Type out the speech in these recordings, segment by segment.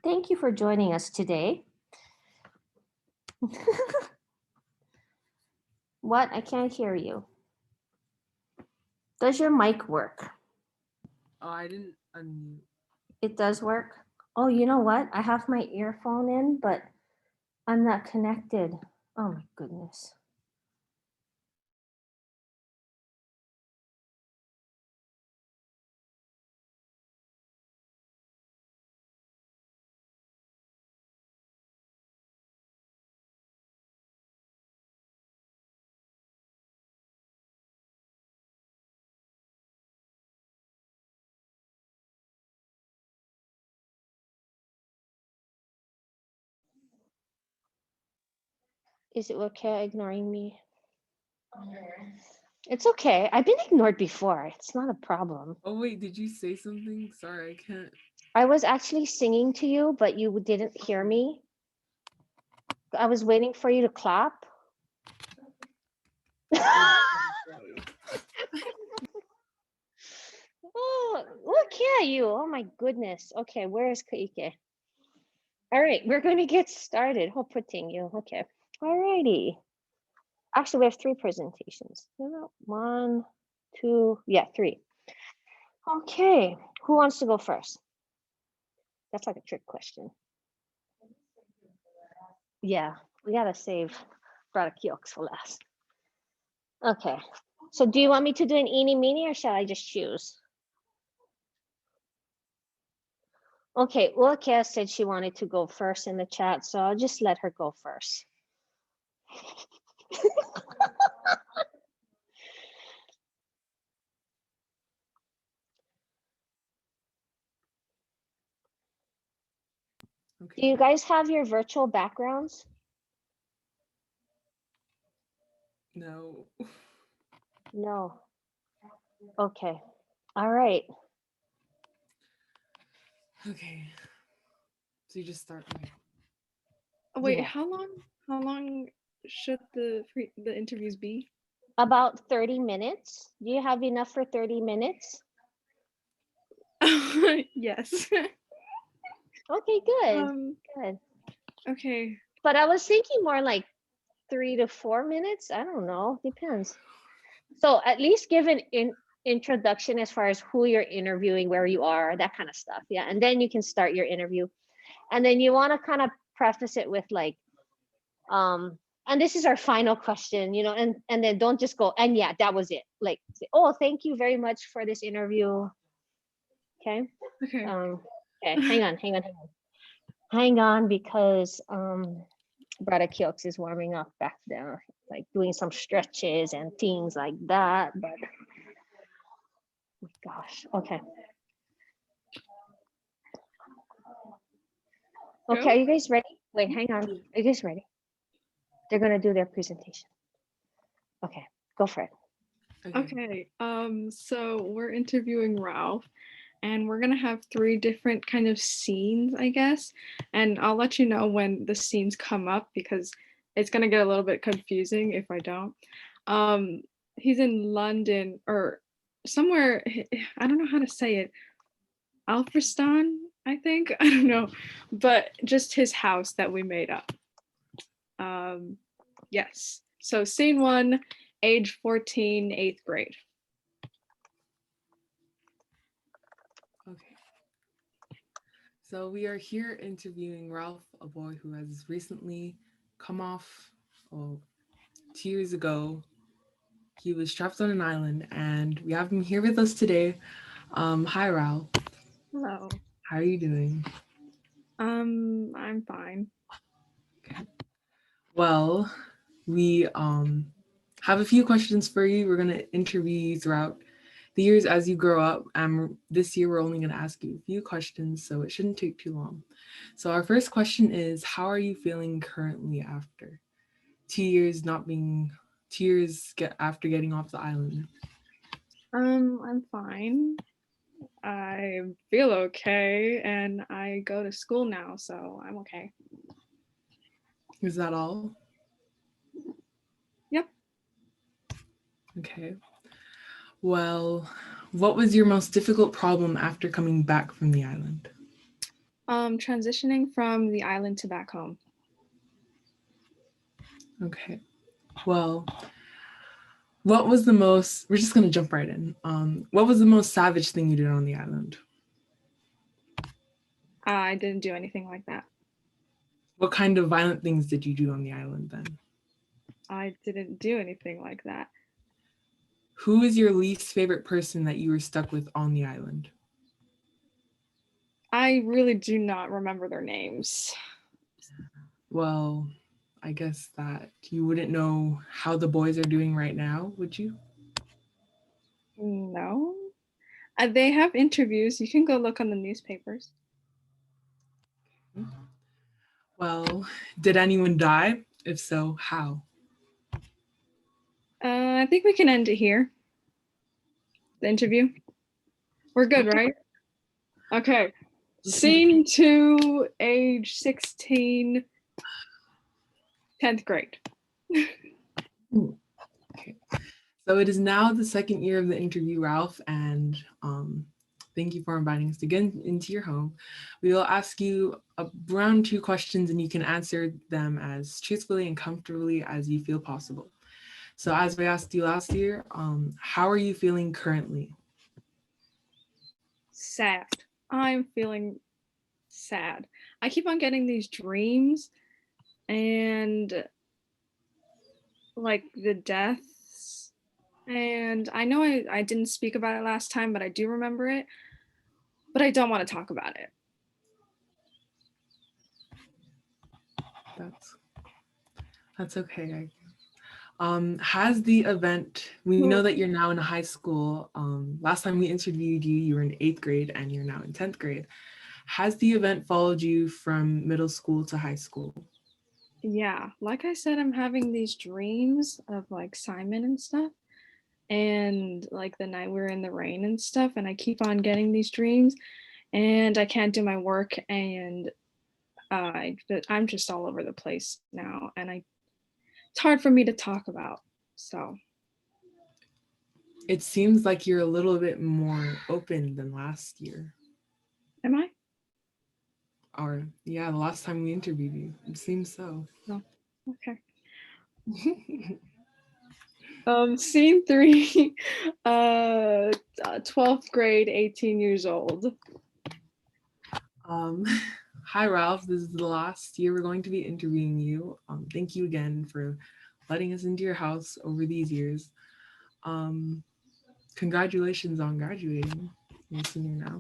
Thank you for joining us today. What? I can't hear you. Does your mic work? Oh, I didn't unmute. It does work? Oh, you know what? I have my earphone in, but I'm not connected. Oh my goodness. Is it okay ignoring me? It's okay. I've been ignored before. It's not a problem. Oh wait, did you say something? Sorry, I can't. I was actually singing to you, but you didn't hear me. I was waiting for you to clap. Oh, look at you. Oh my goodness. Okay, where is Kaike? All right, we're going to get started. Oh, putting you. Okay. All righty. Actually, we have 3 presentations. 1, 2, yeah, 3. Okay, who wants to go first? That's like a trick question. Yeah, we gotta save Brachios for last. Okay, so do you want me to do an eeny meeny or shall I just choose? Okay, Ulkia said she wanted to go first in the chat, so I'll just let her go first. Okay. Do you guys have your virtual backgrounds? No. No. Okay. All right. Okay. So you just start. Wait, Yeah. how long should the interviews be? About 30 minutes. Do you have enough for 30 minutes? Yes. Okay, good. Good. Okay. But I was thinking more like 3 to 4 minutes. I don't know. Depends. So at least give an introduction as far as who you're interviewing, where you are, that kind of stuff. Yeah. And then you can start your interview. And then you want to kind of preface it with like, and this is our final question, you know, and then don't just go, and yeah, that was it. Like, say, oh, thank you very much for this interview. Okay. Okay. Okay, hang on, because Brother Kiox is warming up back there, like doing some stretches and things like that. But gosh, okay. Okay, are you guys ready? Wait, hang on. Are you guys ready? They're gonna do their presentation. Okay, go for it. Okay. So we're interviewing Ralph, and we're gonna have 3 different kind of scenes, I guess. And I'll let you know when the scenes come up because it's gonna get a little bit confusing if I don't. He's in London or somewhere. I don't know how to say it. Alfristan, I think. I don't know, but just his house that we made up. Yes. So scene 1, age 14, 8th grade. Okay. So we are here interviewing Ralph, a boy who has recently come off, 2 years ago. He was trapped on an island, and we have him here with us today. Hi, Ralph. Hello. How are you doing? I'm fine. Okay. Well, we have a few questions for you. We're gonna interview you throughout the years as you grow up. This year we're only gonna ask you a few questions, so it shouldn't take too long. So our first question is, how are you feeling currently after 2 years after getting off the island? I'm fine. I feel okay, and I go to school now, so I'm okay. Is that all? Yep. Okay. Well, what was your most difficult problem after coming back from the island? Transitioning from the island to back home. Okay. Well, what was the most, we're just gonna jump right in. What was the most savage thing you did on the island? I didn't do anything like that. What kind of violent things did you do on the island then? I didn't do anything like that. Who is your least favorite person that you were stuck with on the island? I really do not remember their names. Well, I guess that you wouldn't know how the boys are doing right now, would you? No. They have interviews. You can go look on the newspapers. Well, did anyone die? If so, how? I think we can end it here. The interview. We're good, right? Okay. Scene 2, age 16, 10th grade. Okay. So it is now the second year of the interview, Ralph, and thank you for inviting us to get into your home. We will ask you around 2 questions and you can answer them as truthfully and comfortably as you feel possible. So as we asked you last year, how are you feeling currently? Sad. I'm feeling sad. I keep on getting these dreams and like the deaths. And I know I didn't speak about it last time, but I do remember it. But I don't want to talk about it. That's okay. Has the event, we know that you're now in high school. Last time we interviewed you, you were in 8th grade and you're now in 10th grade. Has the event followed you from middle school to high school? Yeah, like I said, I'm having these dreams of like Simon and stuff. And like the night we were in the rain and stuff, and I keep on getting these dreams and I can't do my work, and I'm just all over the place now, and it's hard for me to talk about. So It seems like you're a little bit more open than last year. am I? Or yeah, the last time we interviewed you, it seems so. No. Okay. Scene 3, 12th grade, 18 years old. Hi, Ralph. This is the last year we're going to be interviewing you. Thank you again for letting us into your house over these years. Congratulations on graduating. You're a senior now.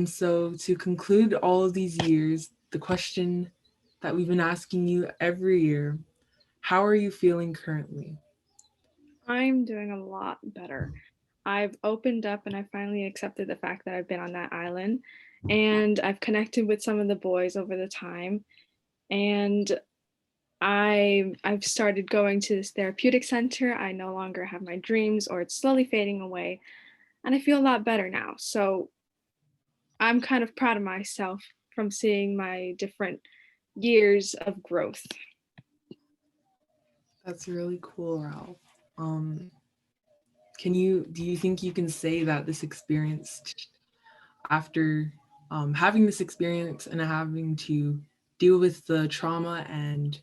So to conclude all of these years, the question that we've been asking you every year, how are you feeling currently? I'm doing a lot better. I've opened up and I finally accepted the fact that I've been on that island, and I've connected with some of the boys over the time, and I've started going to this therapeutic center. I no longer have my dreams, or it's slowly fading away, and I feel a lot better now. So I'm kind of proud of myself from seeing my different years of growth. That's really cool, Ralph. Do you think you can say that this experience, after having this experience and having to deal with the trauma and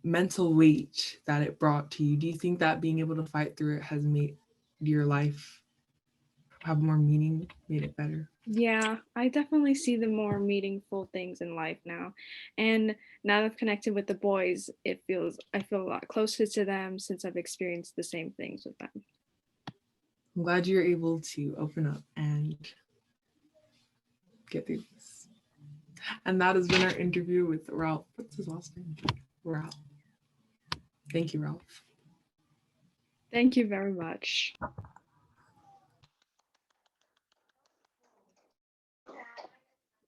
mental weight that it brought to you, do you think that being able to fight through it has made your life have more meaning, made it better? Yeah, I definitely see the more meaningful things in life now. And now that I've connected with the boys, I feel a lot closer to them since I've experienced the same things with them. I'm glad you're able to open up and get through this. And that has been our interview with Ralph. What's his last name? Ralph. Thank you, Ralph. Thank you very much.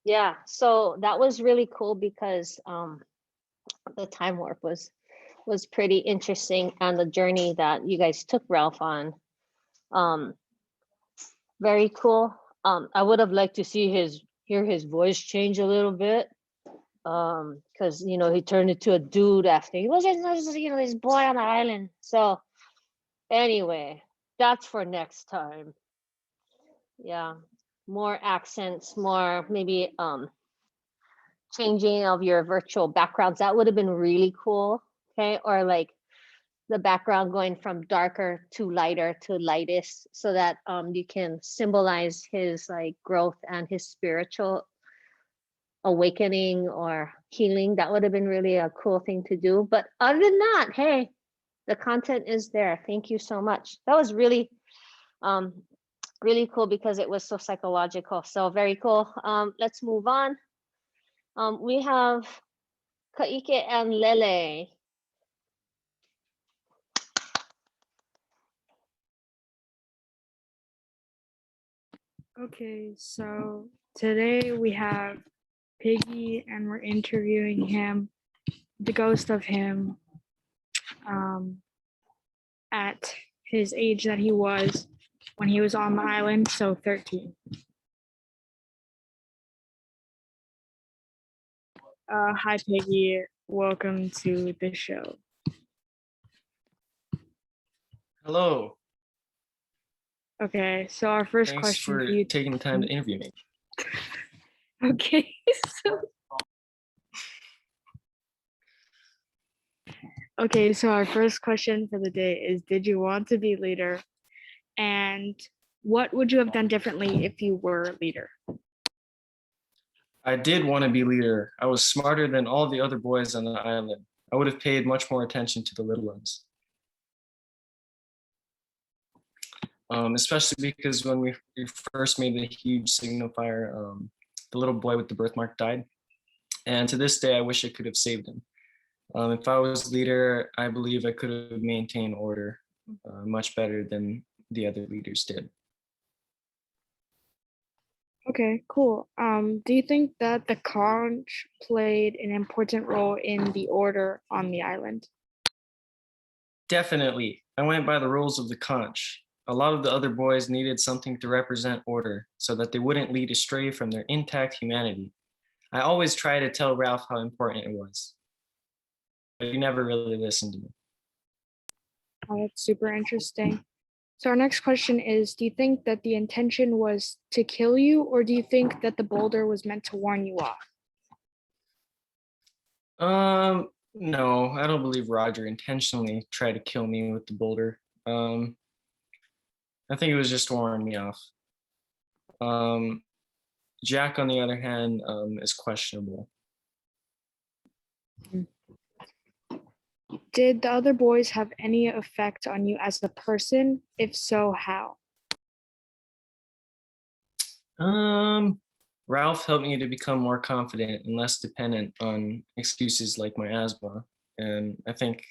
Yeah, so that was really cool because the time warp was pretty interesting, and the journey that you guys took Ralph on, very cool. I would have liked to hear his voice change a little bit, because he turned into a dude after he was just this boy on the island. So anyway, that's for next time. Yeah. more accents, more maybe changing of your virtual backgrounds. That would have been really cool. Okay. Or like the background going from darker to lighter to lightest so that you can symbolize his like growth and his spiritual awakening or healing. That would have been really a cool thing to do. But other than that, hey, the content is there. Thank you so much. That was really really cool because it was so psychological. So very cool. Let's move on. We have Kaike and Lele. Okay, so today we have Piggy and we're interviewing him, the ghost of him, at his age that he was when he was on the island, so 13. Hi, Piggy. Welcome to the show. Hello. Okay, so our first Thanks question for for you. taking the time to interview me. Okay, so our first question for the day is: did you want to be leader, and what would you have done differently if you were leader? I did want to be leader. I was smarter than all the other boys on the island. I would have paid much more attention to the little ones. Especially because when we first made the huge signal fire, the little boy with the birthmark died. And to this day, I wish I could have saved him. If I was leader, I believe I could have maintained order much better than the other leaders did. Okay, cool. Do you think that the conch played an important role in the order on the island? Definitely. I went by the rules of the conch. A lot of the other boys needed something to represent order so that they wouldn't lead astray from their intact humanity. I always try to tell Ralph how important it was, but he never really listened to me. Oh, that's super interesting. So our next question is, do you think that the intention was to kill you, or do you think that the boulder was meant to warn you off? No, I don't believe Roger intentionally tried to kill me with the boulder. I think it was just to warn me off. Jack, on the other hand, is questionable. Did the other boys have any effect on you as a person? If so, how? Ralph helped me to become more confident and less dependent on excuses like my asthma. And I think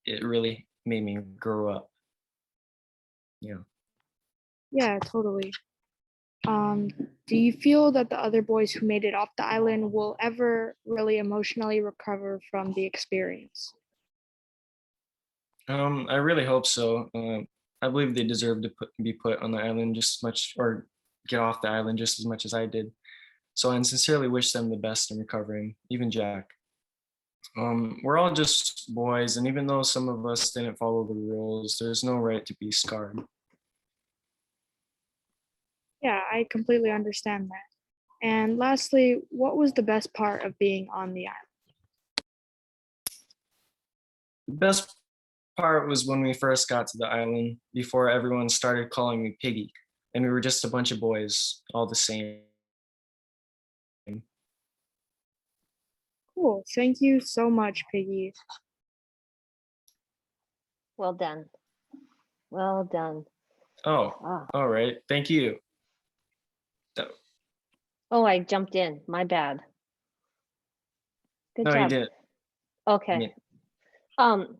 it really made me grow up. Yeah. Yeah, totally. Do you feel that the other boys who made it off the island will ever really emotionally recover from the experience? I really hope so. I believe they deserve to be put on the island just as much, or get off the island just as much as I did. So I sincerely wish them the best in recovering, even Jack. We're all just boys, and even though some of us didn't follow the rules, there's no right to be scarred. Yeah, I completely understand that. And lastly, what was the best part of being on the island? The best part was when we first got to the island, before everyone started calling me Piggy, and we were just a bunch of boys, all the same. Cool. Thank you so much, Piggy. Well done. Well done. Oh, Ah. all right. Thank you. Oh, I jumped in. My bad. Good No, job. you didn't. Okay. I mean,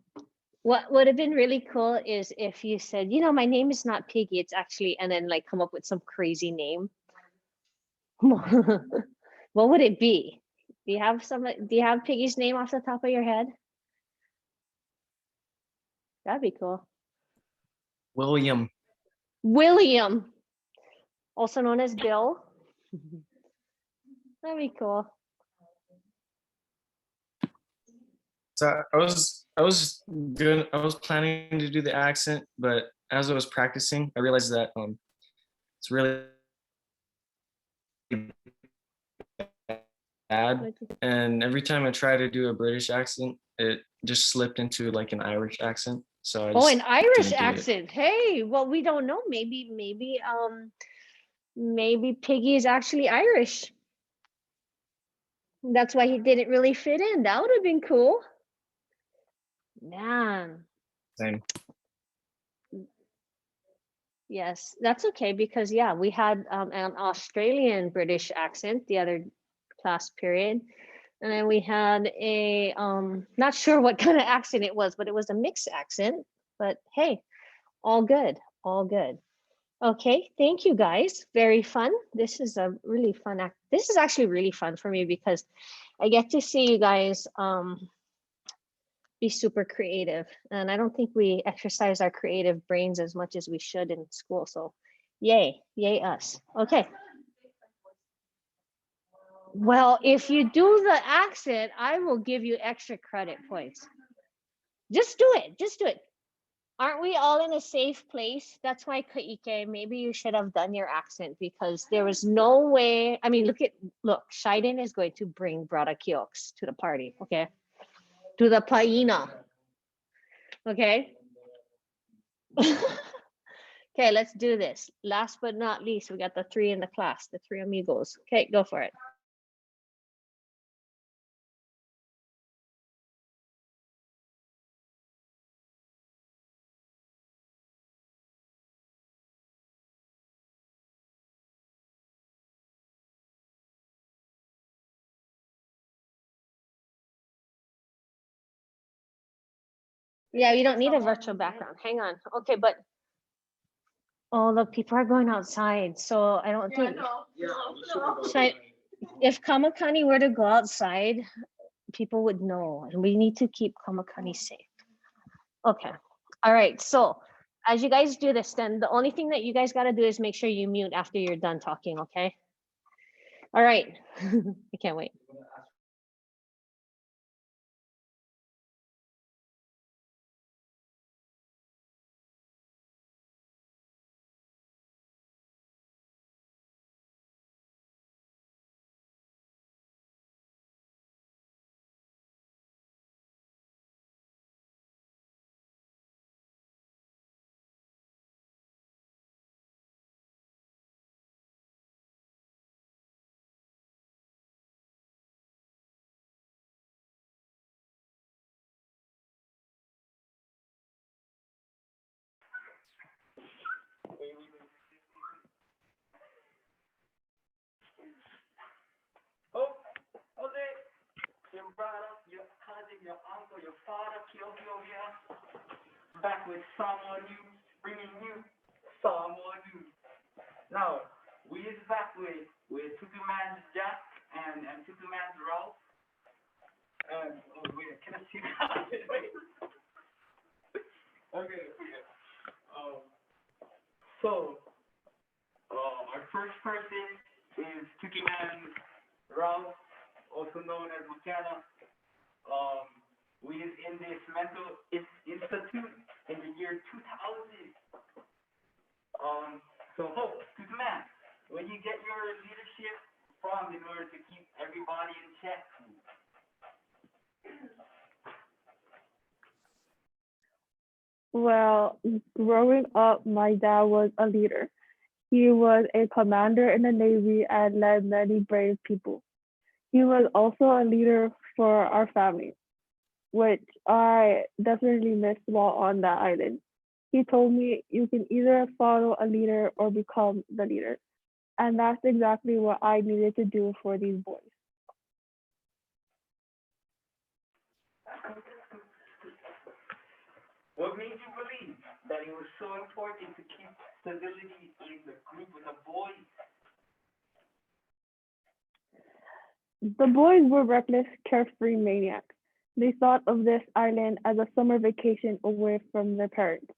What would have been really cool is if you said, you know, my name is not Piggy, it's actually, and then like come up with some crazy name. What would it be? Do you have Piggy's name off the top of your head? That'd be cool. William. William, also known as Bill. That'd be cool. So I was planning to do the accent, but as I was practicing, I realized that it's really bad. And every time I try to do a British accent, it just slipped into like an Irish accent. So I Oh, just an Irish didn't do it. accent. Hey, well, we don't know. Maybe Piggy is actually Irish. That's why he didn't really fit in. That would have been cool. Man. Same. Yes, that's okay because yeah, we had an Australian British accent the other class period. And then we had a not sure what kind of accent it was, but it was a mixed accent. But hey, all good, all good. Okay, thank you guys. Very fun. This is a really fun act. This is actually really fun for me because I get to see you guys be super creative. And I don't think we exercise our creative brains as much as we should in school. So yay, yay us. Okay. Well, if you do the accent, I will give you extra credit points. Just do it. Just do it. Aren't we all in a safe place? That's why, Kaike, maybe you should have done your accent because there was no way. I mean, look, Shiden is going to bring Bratakioks to the party, okay? To the paina, okay? Okay, let's do this. Last but not least, we got the three in the class, the three amigos. Okay, go for it. Yeah, you don't need a virtual background. Hang on. Okay, but all the people are going outside, so I don't think. If Kamakani were to go outside, people would know, and we need to keep Kamakani safe. Okay. All right. So as you guys do this, then the only thing that you guys got to do is make sure you mute after you're done talking. Okay. All right. I can't wait. Oh, Jose, your brother, your cousin, your uncle, your father, Kyokyo here, back with someone new, bringing you someone new. Now, we is back with Superman's Jack and Superman's Ralph. And, oh wait, can I see that? Wait. Okay. So, our first person is Tuki Man Ralph, also known as McKenna. We is in this mental institute in the year 2000. So Hope, Tuki Man, where you get your leadership from in order to keep everybody in check? Well, growing up, my dad was a leader. He was a commander in the Navy and led many brave people. He was also a leader for our family, which I definitely missed while on that island. He told me you can either follow a leader or become the leader. And that's exactly what I needed to do for these boys. What made you believe that it was so important to keep stability in the group of the boys? The boys were reckless, carefree maniacs. They thought of this island as a summer vacation away from their parents.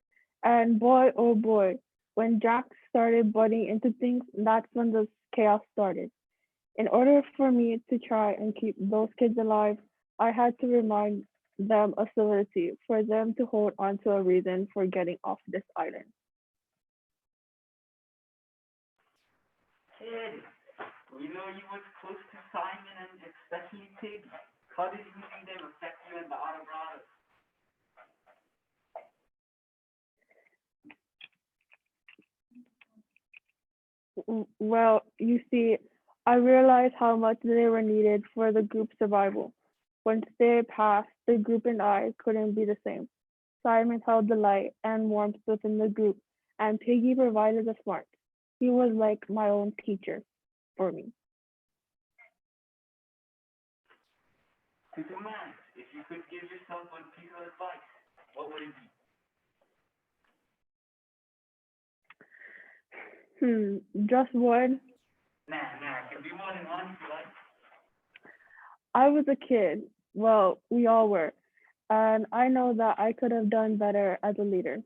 And boy, oh boy, when Jack started butting into things, that's when the chaos started. In order for me to try and keep those kids alive, I had to remind them of civility, for them to hold on to a reason for getting off this island. Kid, we We know you was close to Simon and especially Piggy. How did losing them affect you and the other brothers? Well, you see, I realized how much they were needed for the group's survival. Once they passed, the group and I couldn't be the same. Simon held the light and warmth within the group, and Piggy provided the smarts. He was like my own teacher for me. To the man, if you could give yourself one piece of advice, what would it be? Just one. Nah, it can be more than one if you like. I was a kid. Well, we all were. And I know that I could have done better as a leader.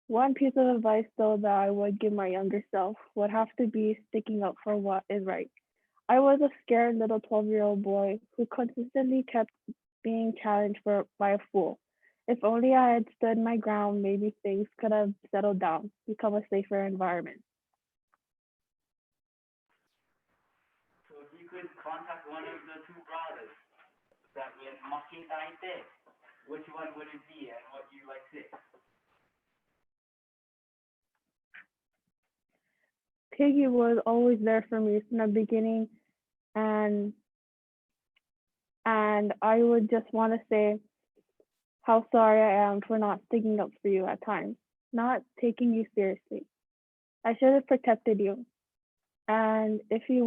One piece of advice, though, that I would give my younger self would have to be sticking up for what is right. I was a scared little 12-year-old boy who consistently kept being challenged by a fool. If only I had stood my ground, maybe things could have settled down, become a safer environment. So if you could contact one of the two brothers that went mocking Taite, which one would it be and what you like to say? Piggy was always there for me from the beginning, and I would just want to say how sorry I am for not sticking up for you at times, not taking you seriously. I should have protected you. And if it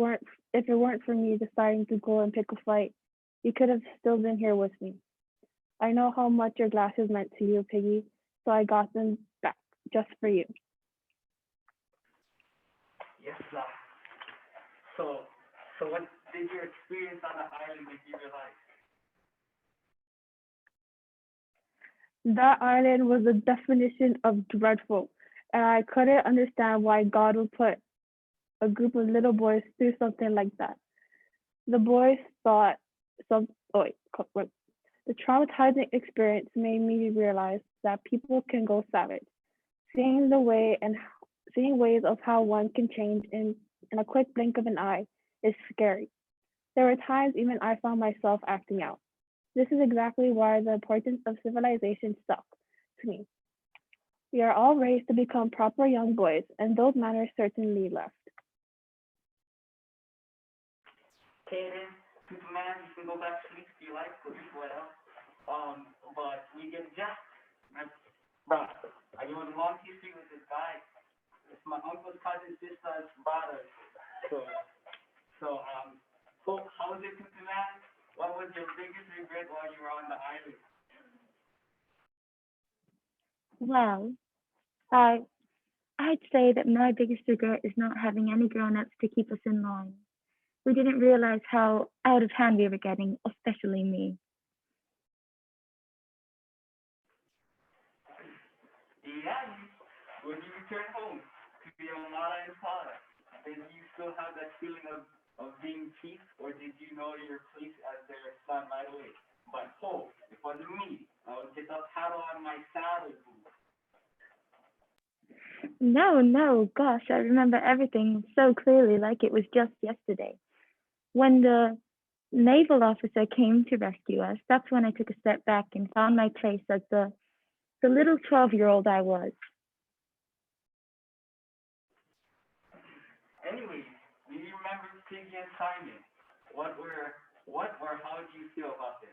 weren't for me deciding to go and pick a fight, you could have still been here with me. I know how much your glasses meant to you, Piggy, so I got them back just for you. Yes, sir. So what did your experience on the island make you realize? That island was the definition of dreadful, and I couldn't understand why God would put a group of little boys through something like that. The boys thought some oh, wait. The traumatizing experience made me realize that people can go savage. Seeing the way and seeing ways of how one can change in a quick blink of an eye is scary. There were times even I found myself acting out. This is exactly why the importance of civilization stuck to me. We are all raised to become proper young boys, and those manners certainly left. Okay then, Superman, you can go back to sleep if you like, or as well. But we get Jack. Bro, I have a long history with this guy. It's my uncle's cousin, sister's brother. So, how was it, Superman? What was your biggest regret while you were on the island? Well, I I'd say that my biggest regret is not having any grown-ups to keep us in line. We didn't realize how out of hand we were getting, especially me. Yeah, when you return home to your mother and father, did you still have that feeling of being chief, or did you know your place as their son right away? But if it wasn't me, I would get the paddle on my saddle. No, gosh, I remember everything so clearly like it was just yesterday. When the naval officer came to rescue us, that's when I took a step back and found my place as the little 12-year-old I was. Anyways, do you remember Piggy and Simon? What or how did you feel about this?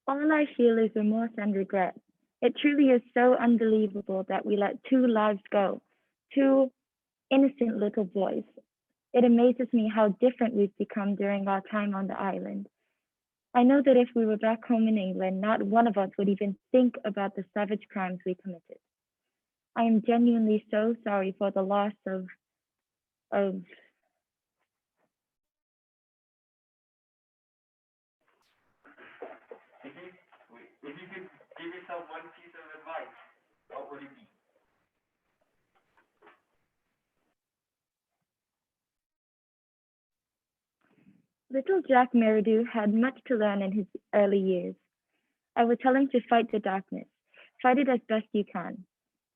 All I feel is remorse and regret. It truly is so unbelievable that we let two lives go, two innocent little boys. It amazes me how different we've become during our time on the island. I know that if we were back home in England, not one of us would even think about the savage crimes we committed. I am genuinely so sorry for the loss of If you could give yourself one piece of advice, what would it be? little Jack Meridew had much to learn in his early years. I would tell him to fight the darkness. Fight it as best you can.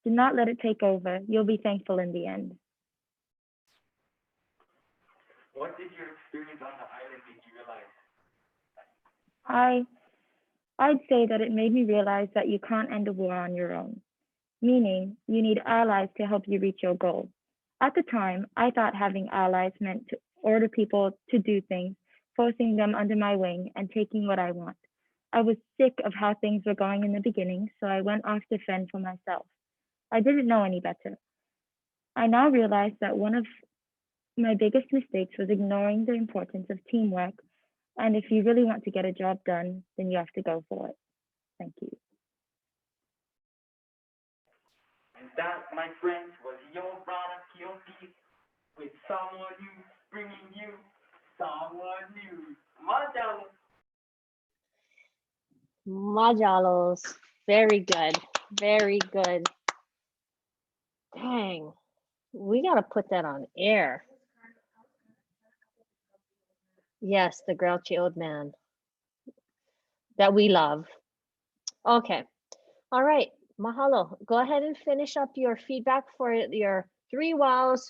Do not let it take over. You'll be thankful in the end. What did your experience on the island make you realize? I I'd say that it made me realize that you can't end a war on your own, meaning you need allies to help you reach your goal. At the time, I thought having allies meant to order people to do things, forcing them under my wing and taking what I want. I was sick of how things were going in the beginning, so I went off to fend for myself. I didn't know any better. I now realize that one of my biggest mistakes was ignoring the importance of teamwork. And if you really want to get a job done, then you have to go for it. Thank you. And that, my friends, was your brother Kyoki with someone new, bringing you someone new. Madam. Majalos. Very good. Very good. Dang. We got to put that on air. Yes, the grouchy old man that we love. Okay. All right. Mahalo. Go ahead and finish up your feedback for your 3 wows,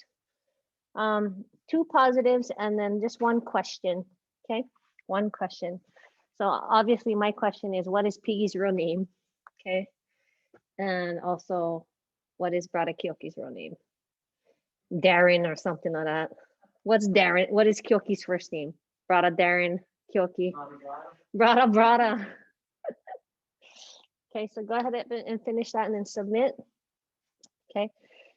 2 positives, and then just 1 question. Okay. 1 question. So obviously my question is, what is Piggy's real name? Okay. And also, what is Brada Kyoki's real name? Darren or something like that. What's Darren? What is Kyoki's first name? Brada Darren Kyoki. Brada. Okay, so go ahead and finish that and then submit. Okay.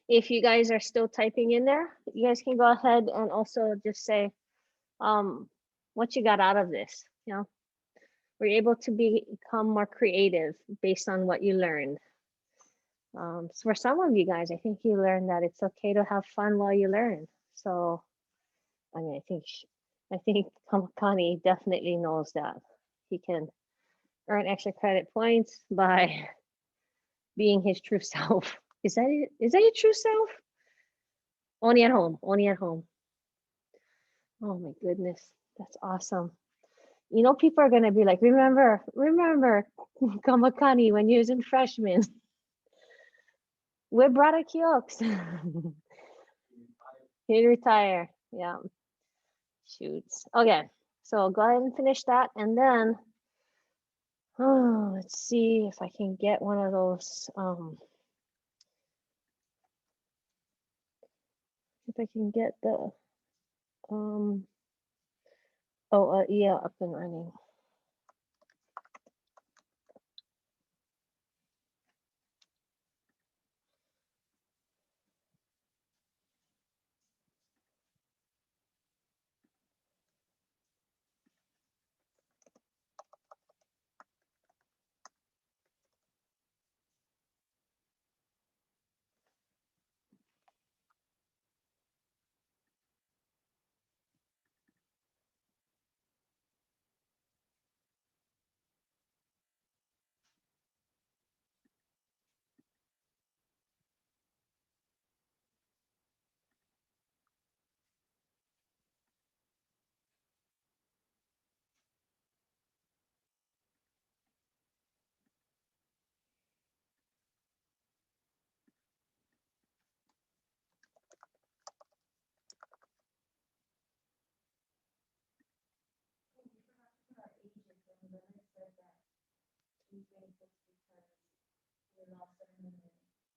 If you guys are still typing in there, you guys can go ahead and also just say what you got out of this. You know, we're able to become more creative based on what you learned. So for some of you guys, I think you learned that it's okay to have fun while you learn. So, I mean, I think Kamakani definitely knows that he can earn extra credit points by being his true self. Is that it? Is that your true self? Only at home. Only at home. Oh my goodness, that's awesome. You know, people are gonna be like, remember Kamakani when he was in freshman. We're Brada Kioks. He'd retire. Yeah. Shoots. Okay. So go ahead and finish that. And then let's see if I can get one of those. If I can get the yeah, up and running.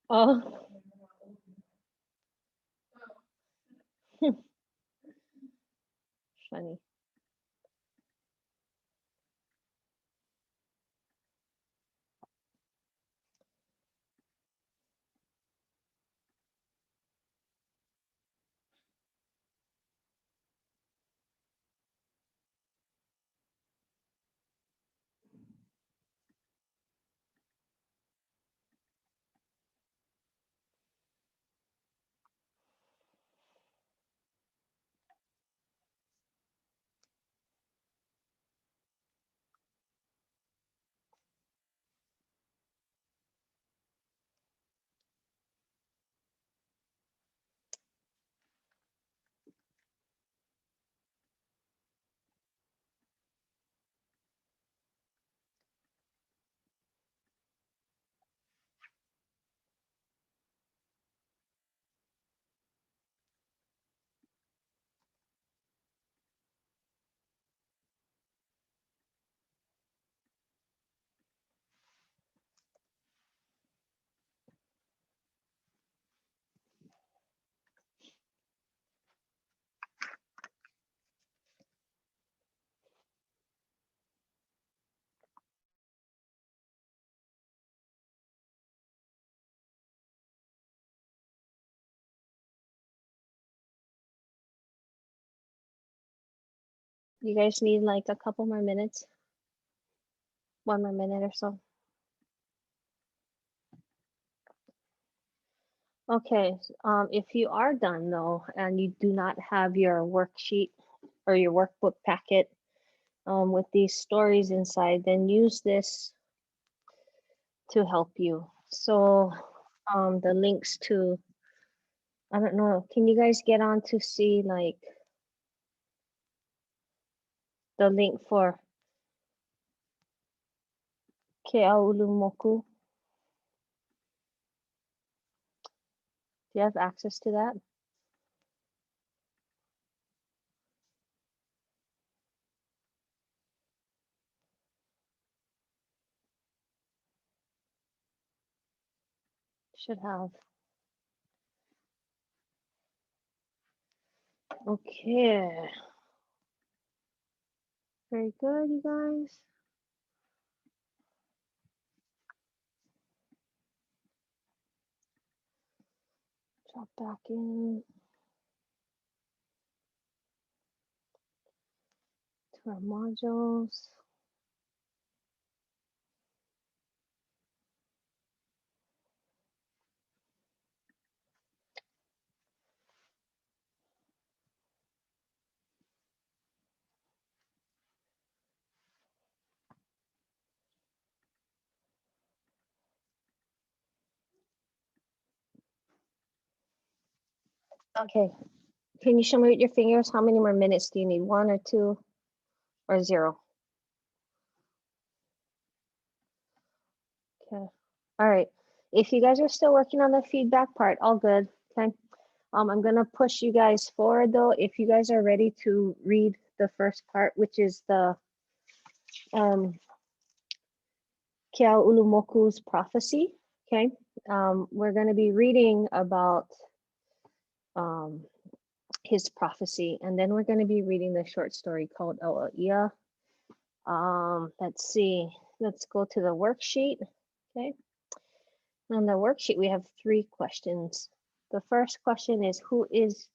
Oh. Funny. You guys need like a couple more minutes? 1 more minute or so? Okay, if you are done though, and you do not have your worksheet or your workbook packet with these stories inside, then use this to help you. So the links to, I don't know, can you guys get on to see like the link for Keaulumoku? Do you have access to that? Should have. Okay. Very good, you guys. Drop back in to our modules. Okay. Can you show me with your fingers how many more minutes do you need? 1 or 2 or 0? Okay. All right. If you guys are still working on the feedback part, all good. Okay. I'm gonna push you guys forward though. If you guys are ready to read the first part, which is the Keaulumoku's prophecy. Okay. We're gonna be reading about his prophecy, and then we're gonna be reading the short story called O'Ia. Let's see. Let's go to the worksheet. Okay. On the worksheet, we have 3 questions. The first question is, who is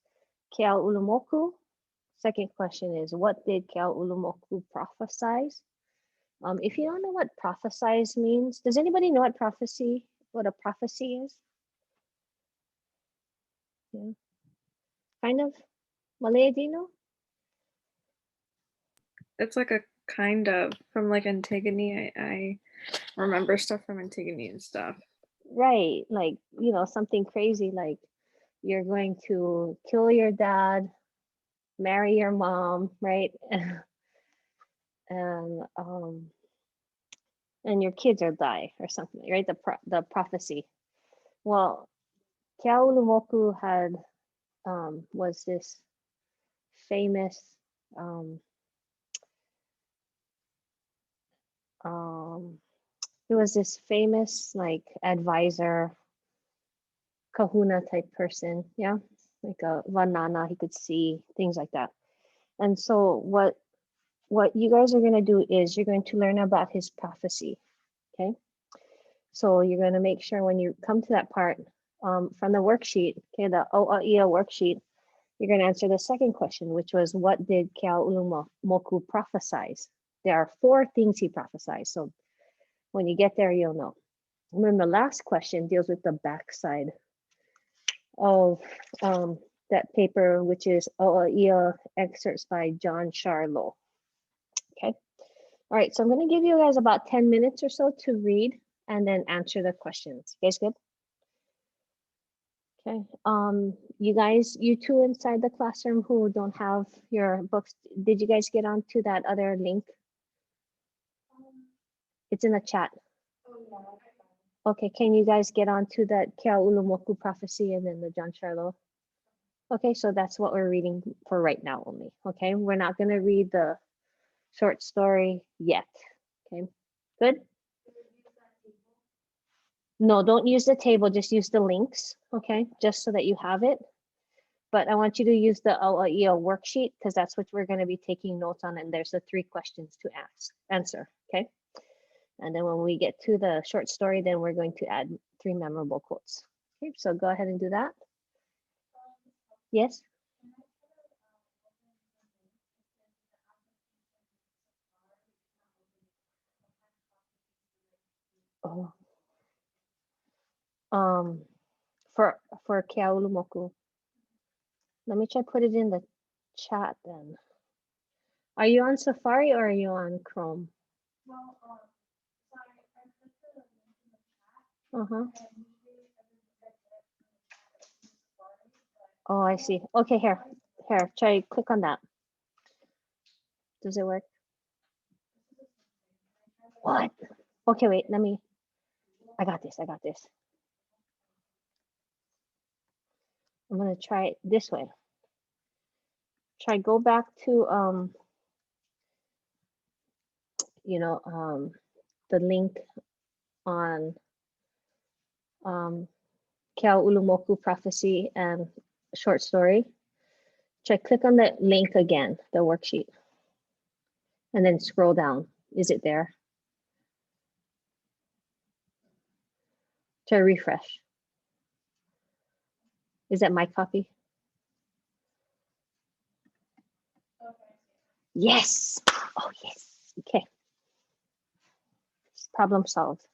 Keaulumoku? Second question is, what did Keaulumoku prophesize? If you don't know what prophesize means, does anybody know what a prophecy is? Yeah. Kind of? Malaya, do you know? It's like a kind of from like Antigone. I remember stuff from Antigone and stuff. Right, like, something crazy like you're going to kill your dad, marry your mom, right? And your kids will die or something, right? The prophecy. Well, Keaulumoku had was this famous he was this famous like advisor, kahuna type person, yeah, like a vanana, he could see things like that. And so what you guys are going to do is you're going to learn about his prophecy. Okay, so you're going to make sure when you come to that part from the worksheet, okay, the O'Ia worksheet, you're going to answer the second question, which was, what did Keaulumoku prophesize? There are 4 things he prophesied. So when you get there, you'll know. And then the last question deals with the backside of that paper, which is O'Ia excerpts by John Charlo. Okay. All right. So I'm going to give you guys about 10 minutes or so to read and then answer the questions. You guys good? Okay. You two inside the classroom who don't have your books, did you guys get onto that other link? It's in the chat. Okay, can you guys get onto that Keaulumoku prophecy and then the John Charlo? Okay, so that's what we're reading for right now only. Okay, we're not going to read the short story yet. Okay, good? No, don't use the table, just use the links. Okay, just so that you have it. But I want you to use the OAEO worksheet because that's what we're going to be taking notes on. And there's the 3 questions to answer. Okay. And then when we get to the short story, then we're going to add 3 memorable quotes. Okay, so go ahead and do that. Yes. Oh. Um, for Keaulumoku. Let me try put it in the chat then. Are you on Safari or are you on Chrome? Uh-huh. Oh, I see. Okay, here. Try click on that. Does it work? What? Okay, wait, I got this. I'm gonna try it this way. Try go back to the link on Keaulumoku prophecy and short story. Try click on the link again, the worksheet, and then scroll down. Is it there? Try refresh. Is that my copy? Yes. Oh, yes. Okay. Problem solved.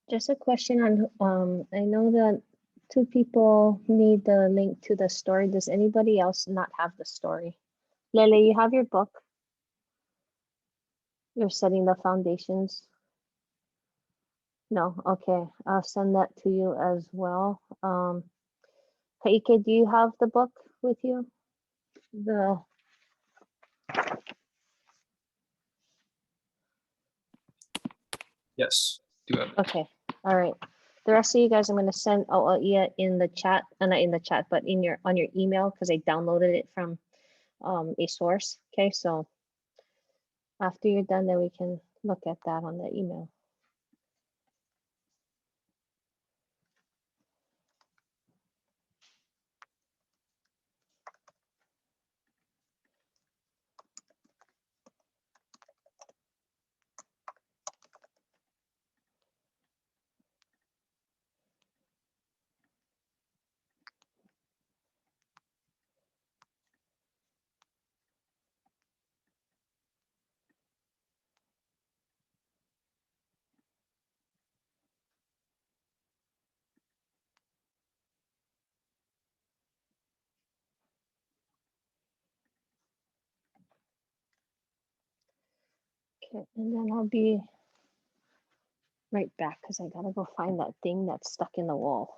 Just a question on I know that two people need the link to the story. Does anybody else not have the story? Lele, you have your book? You're setting the foundations? No, okay. I'll send that to you as well. Kaike, do you have the book with you? The Yes, do have it. Okay, all right. The rest of you guys, I'm gonna send yeah in the chat, not in the chat, but in your on your email because I downloaded it from a source. Okay, so after you're done, then we can look at that on the email. Okay, and then I'll be right back because I gotta go find that thing that's stuck in the wall.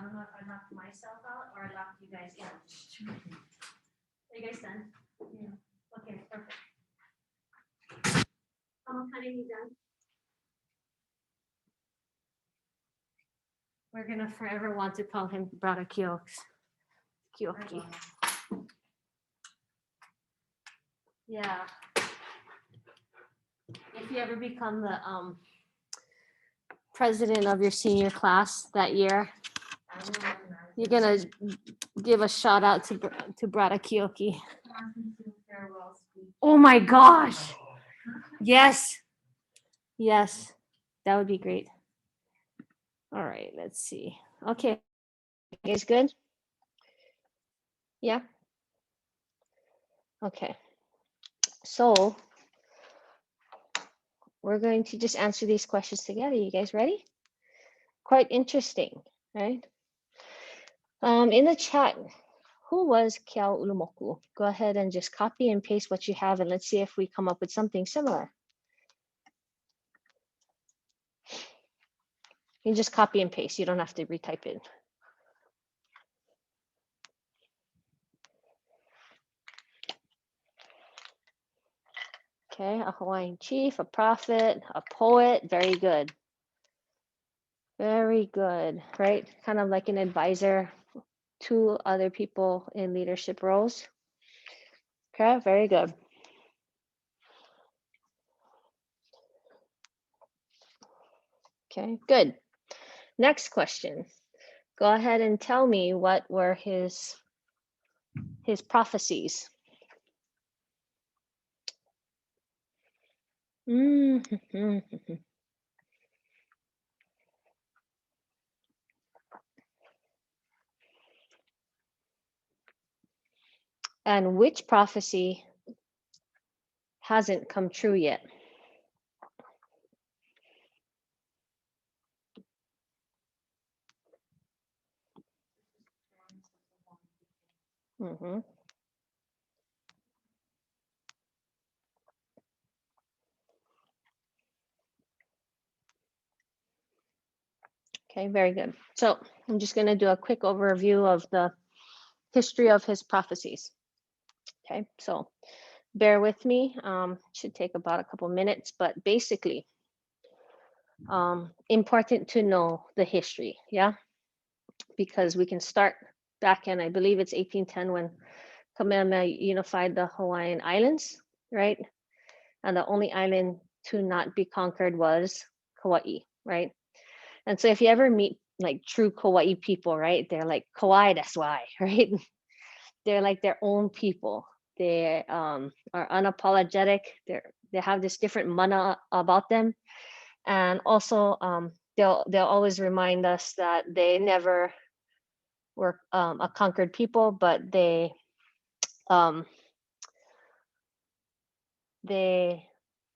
I don't know if I knocked myself out or I locked you guys in. Are you guys done? Yeah. Okay, perfect. How kind of you done? We're gonna forever want to call him Brother Kyoki. Yeah. If you ever become the president of your senior class that year, you're gonna give a shout out to Brother Kyoki. Oh my gosh. Yes. Yes. That would be great. All right, let's see. Okay, you guys good? Yeah. Okay. So we're going to just answer these questions together. You guys ready? Quite interesting, right? In the chat, who was Kiao Ulumoku? Go ahead and just copy and paste what you have, and let's see if we come up with something similar. You just copy and paste. You don't have to retype it. Okay, a Hawaiian chief, a prophet, a poet. Very good. Very good, right? Kind of like an advisor to other people in leadership roles. Okay, very good. Okay, good. Next question. Go ahead and tell me what were his prophecies. And which prophecy hasn't come true yet? Mhm. Okay, very good. So I'm just going to do a quick overview of the history of his prophecies. Okay, so bear with me. Should take about a couple minutes, but basically, important to know the history, yeah, because we can start back in, I believe it's 1810 when Kamehameha unified the Hawaiian Islands, right? And the only island to not be conquered was Kauai, right? And so if you ever meet like true Kauai people, right, they're like Kauai, that's why, right? They're like their own people. They are unapologetic. They have this different mana about them, and also they'll always remind us that they never were a conquered people, but um, they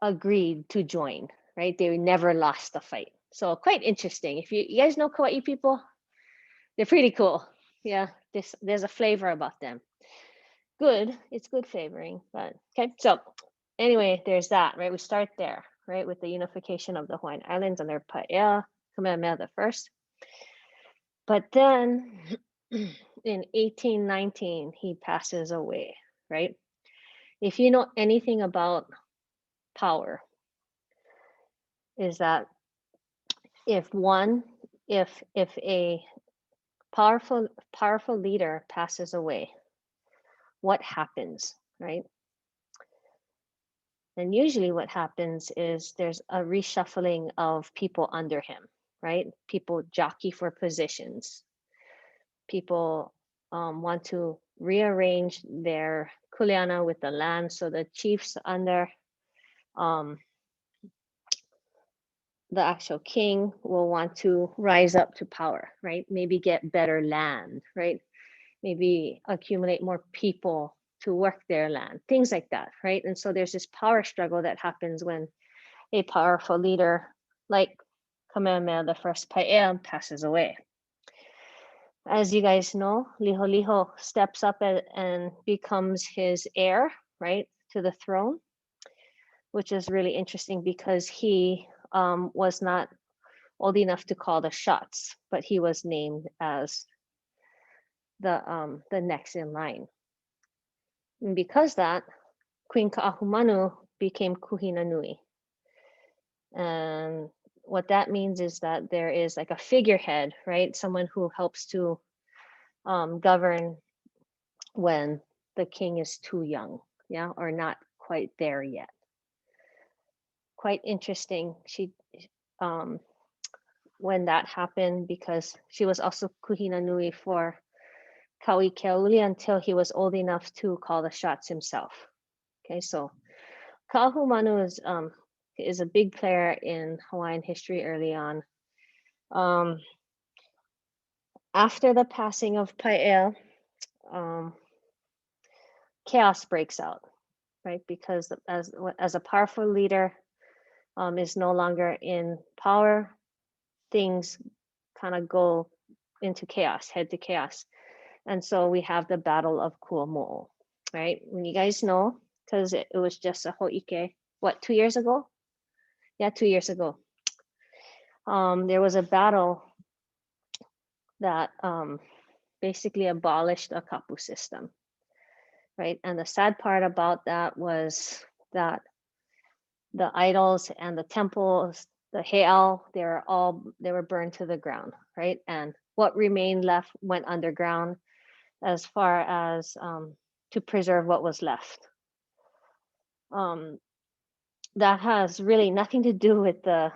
agreed to join, right? They never lost a fight. So quite interesting. If you guys know Kauai people, they're pretty cool. Yeah, there's a flavor about them. Good, it's good flavoring, but okay. So anyway, there's that, right? We start there, right? With the unification of the Hawaiian Islands under Paea, Kamehameha the First. But then in 1819, he passes away, right? If you know anything about power, is that if a powerful leader passes away, what happens, right? And usually what happens is there's a reshuffling of people under him, right? People jockey for positions. People want to rearrange their kuleana with the land. So the chiefs under the actual king will want to rise up to power, right? Maybe get better land, right? Maybe accumulate more people to work their land, things like that, right? And so there's this power struggle that happens when a powerful leader like Kamehameha the First Paea passes away. As you guys know, Liholiho steps up and becomes his heir, right, to the throne, which is really interesting because he was not old enough to call the shots, but he was named as the next in line. And because that, Queen Ka'ahumanu became Kuhina Nui. And what that means is that there is like a figurehead, right? Someone who helps to govern when the king is too young, yeah, or not quite there yet. Quite interesting. She when that happened, because she was also Kuhina Nui for Kaui Keauli until he was old enough to call the shots himself. Okay, so Ka'ahumanu is a big player in Hawaiian history early on. After the passing of Pael, chaos breaks out, right? Because as a powerful leader is no longer in power, things kind of go into chaos, head to chaos. And so we have the Battle of Kuomo'o, right? When you guys know, because it was just a ho'ike, what, 2 years ago? Yeah, 2 years ago. There was a battle that basically abolished a kapu system, right? And the sad part about that was that the idols and the temples, the heiau, they were burned to the ground, right? And what remained left went underground as far as to preserve what was left. That has really nothing to do with the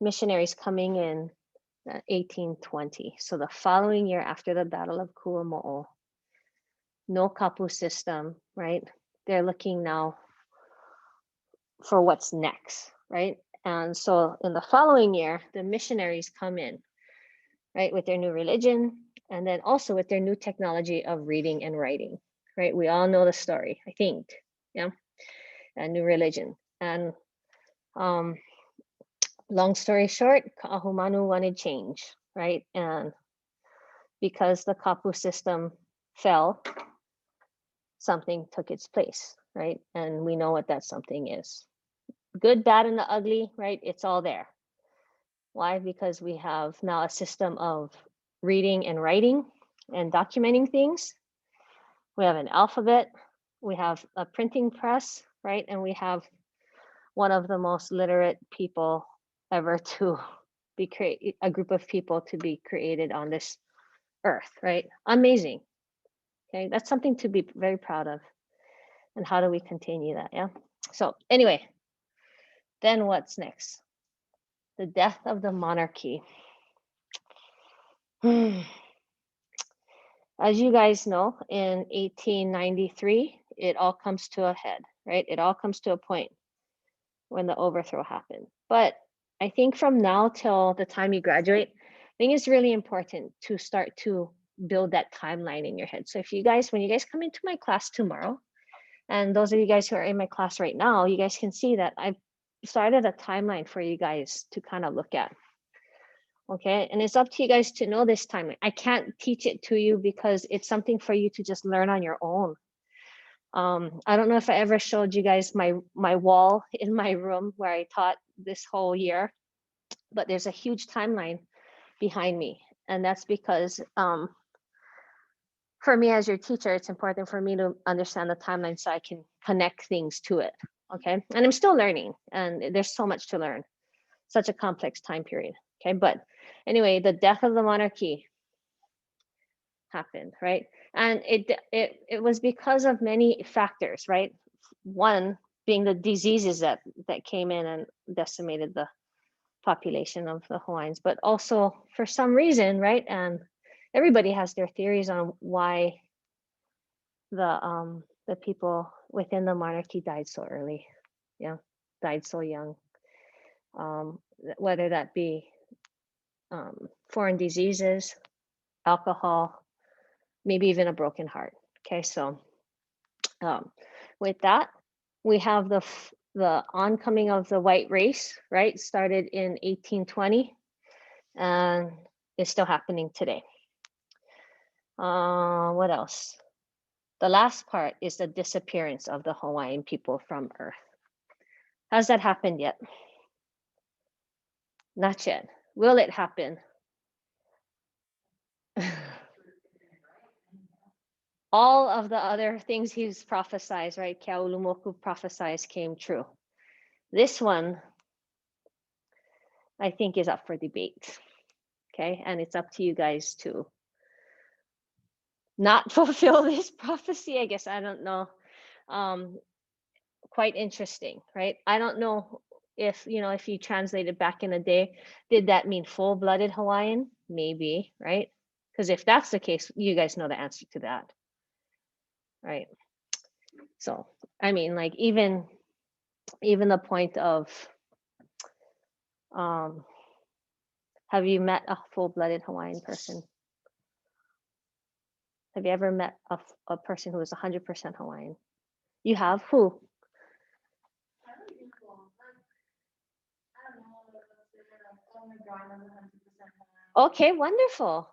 missionaries coming in 1820. So the following year after the Battle of Kuomo'o, no kapu system, right? They're looking now for what's next, right? And so in the following year, the missionaries come in, right, with their new religion, and then also with their new technology of reading and writing, right? We all know the story, I think, yeah, a new religion. And long story short, Ka'ahumanu wanted change, right? And because the kapu system fell, something took its place, right? And we know what that something is. Good, bad, and the ugly, right? It's all there. Why? Because we have now a system of reading and writing and documenting things. We have an alphabet, we have a printing press, right? And we have one of the most literate people ever to be created, a group of people to be created on this earth, right? Amazing. Okay, that's something to be very proud of. And how do we continue that? Yeah. So anyway, then what's next? The death of the monarchy. As you guys know, in 1893, it all comes to a head, right? It all comes to a point when the overthrow happened. But I think from now till the time you graduate, I think it's really important to start to build that timeline in your head. So if you guys, when you guys come into my class tomorrow, and those of you guys who are in my class right now, you guys can see that I've started a timeline for you guys to kind of look at. Okay, and it's up to you guys to know this timeline. I can't teach it to you because it's something for you to just learn on your own. I don't know if I ever showed you guys my wall in my room where I taught this whole year, but there's a huge timeline behind me. And that's because for me as your teacher, it's important for me to understand the timeline so I can connect things to it. Okay, and I'm still learning, and there's so much to learn. Such a complex time period. Okay, but anyway, the death of the monarchy happened, right? And it was because of many factors, right? One being the diseases that came in and decimated the population of the Hawaiians, but also for some reason, right? And everybody has their theories on why the people within the monarchy died so early, yeah, died so young. Whether that be foreign diseases, alcohol, maybe even a broken heart. Okay, so with that, we have the oncoming of the white race, right? Started in 1820 and is still happening today. What else? The last part is the disappearance of the Hawaiian people from Earth. Has that happened yet? Not yet. Will it happen? All of the other things he's prophesied, right? Keaulumoku prophesied came true. This one, I think, is up for debate. Okay, and it's up to you guys to not fulfill this prophecy. I guess I don't know. Quite interesting, right? I don't know if if you translated back in the day, did that mean full-blooded Hawaiian? Maybe, right? Because if that's the case, you guys know the answer to that, right? So I mean, like even the point of Have you met a full-blooded Hawaiian person? Have you ever met a person who is 100% Hawaiian? You have? Who? Okay, wonderful.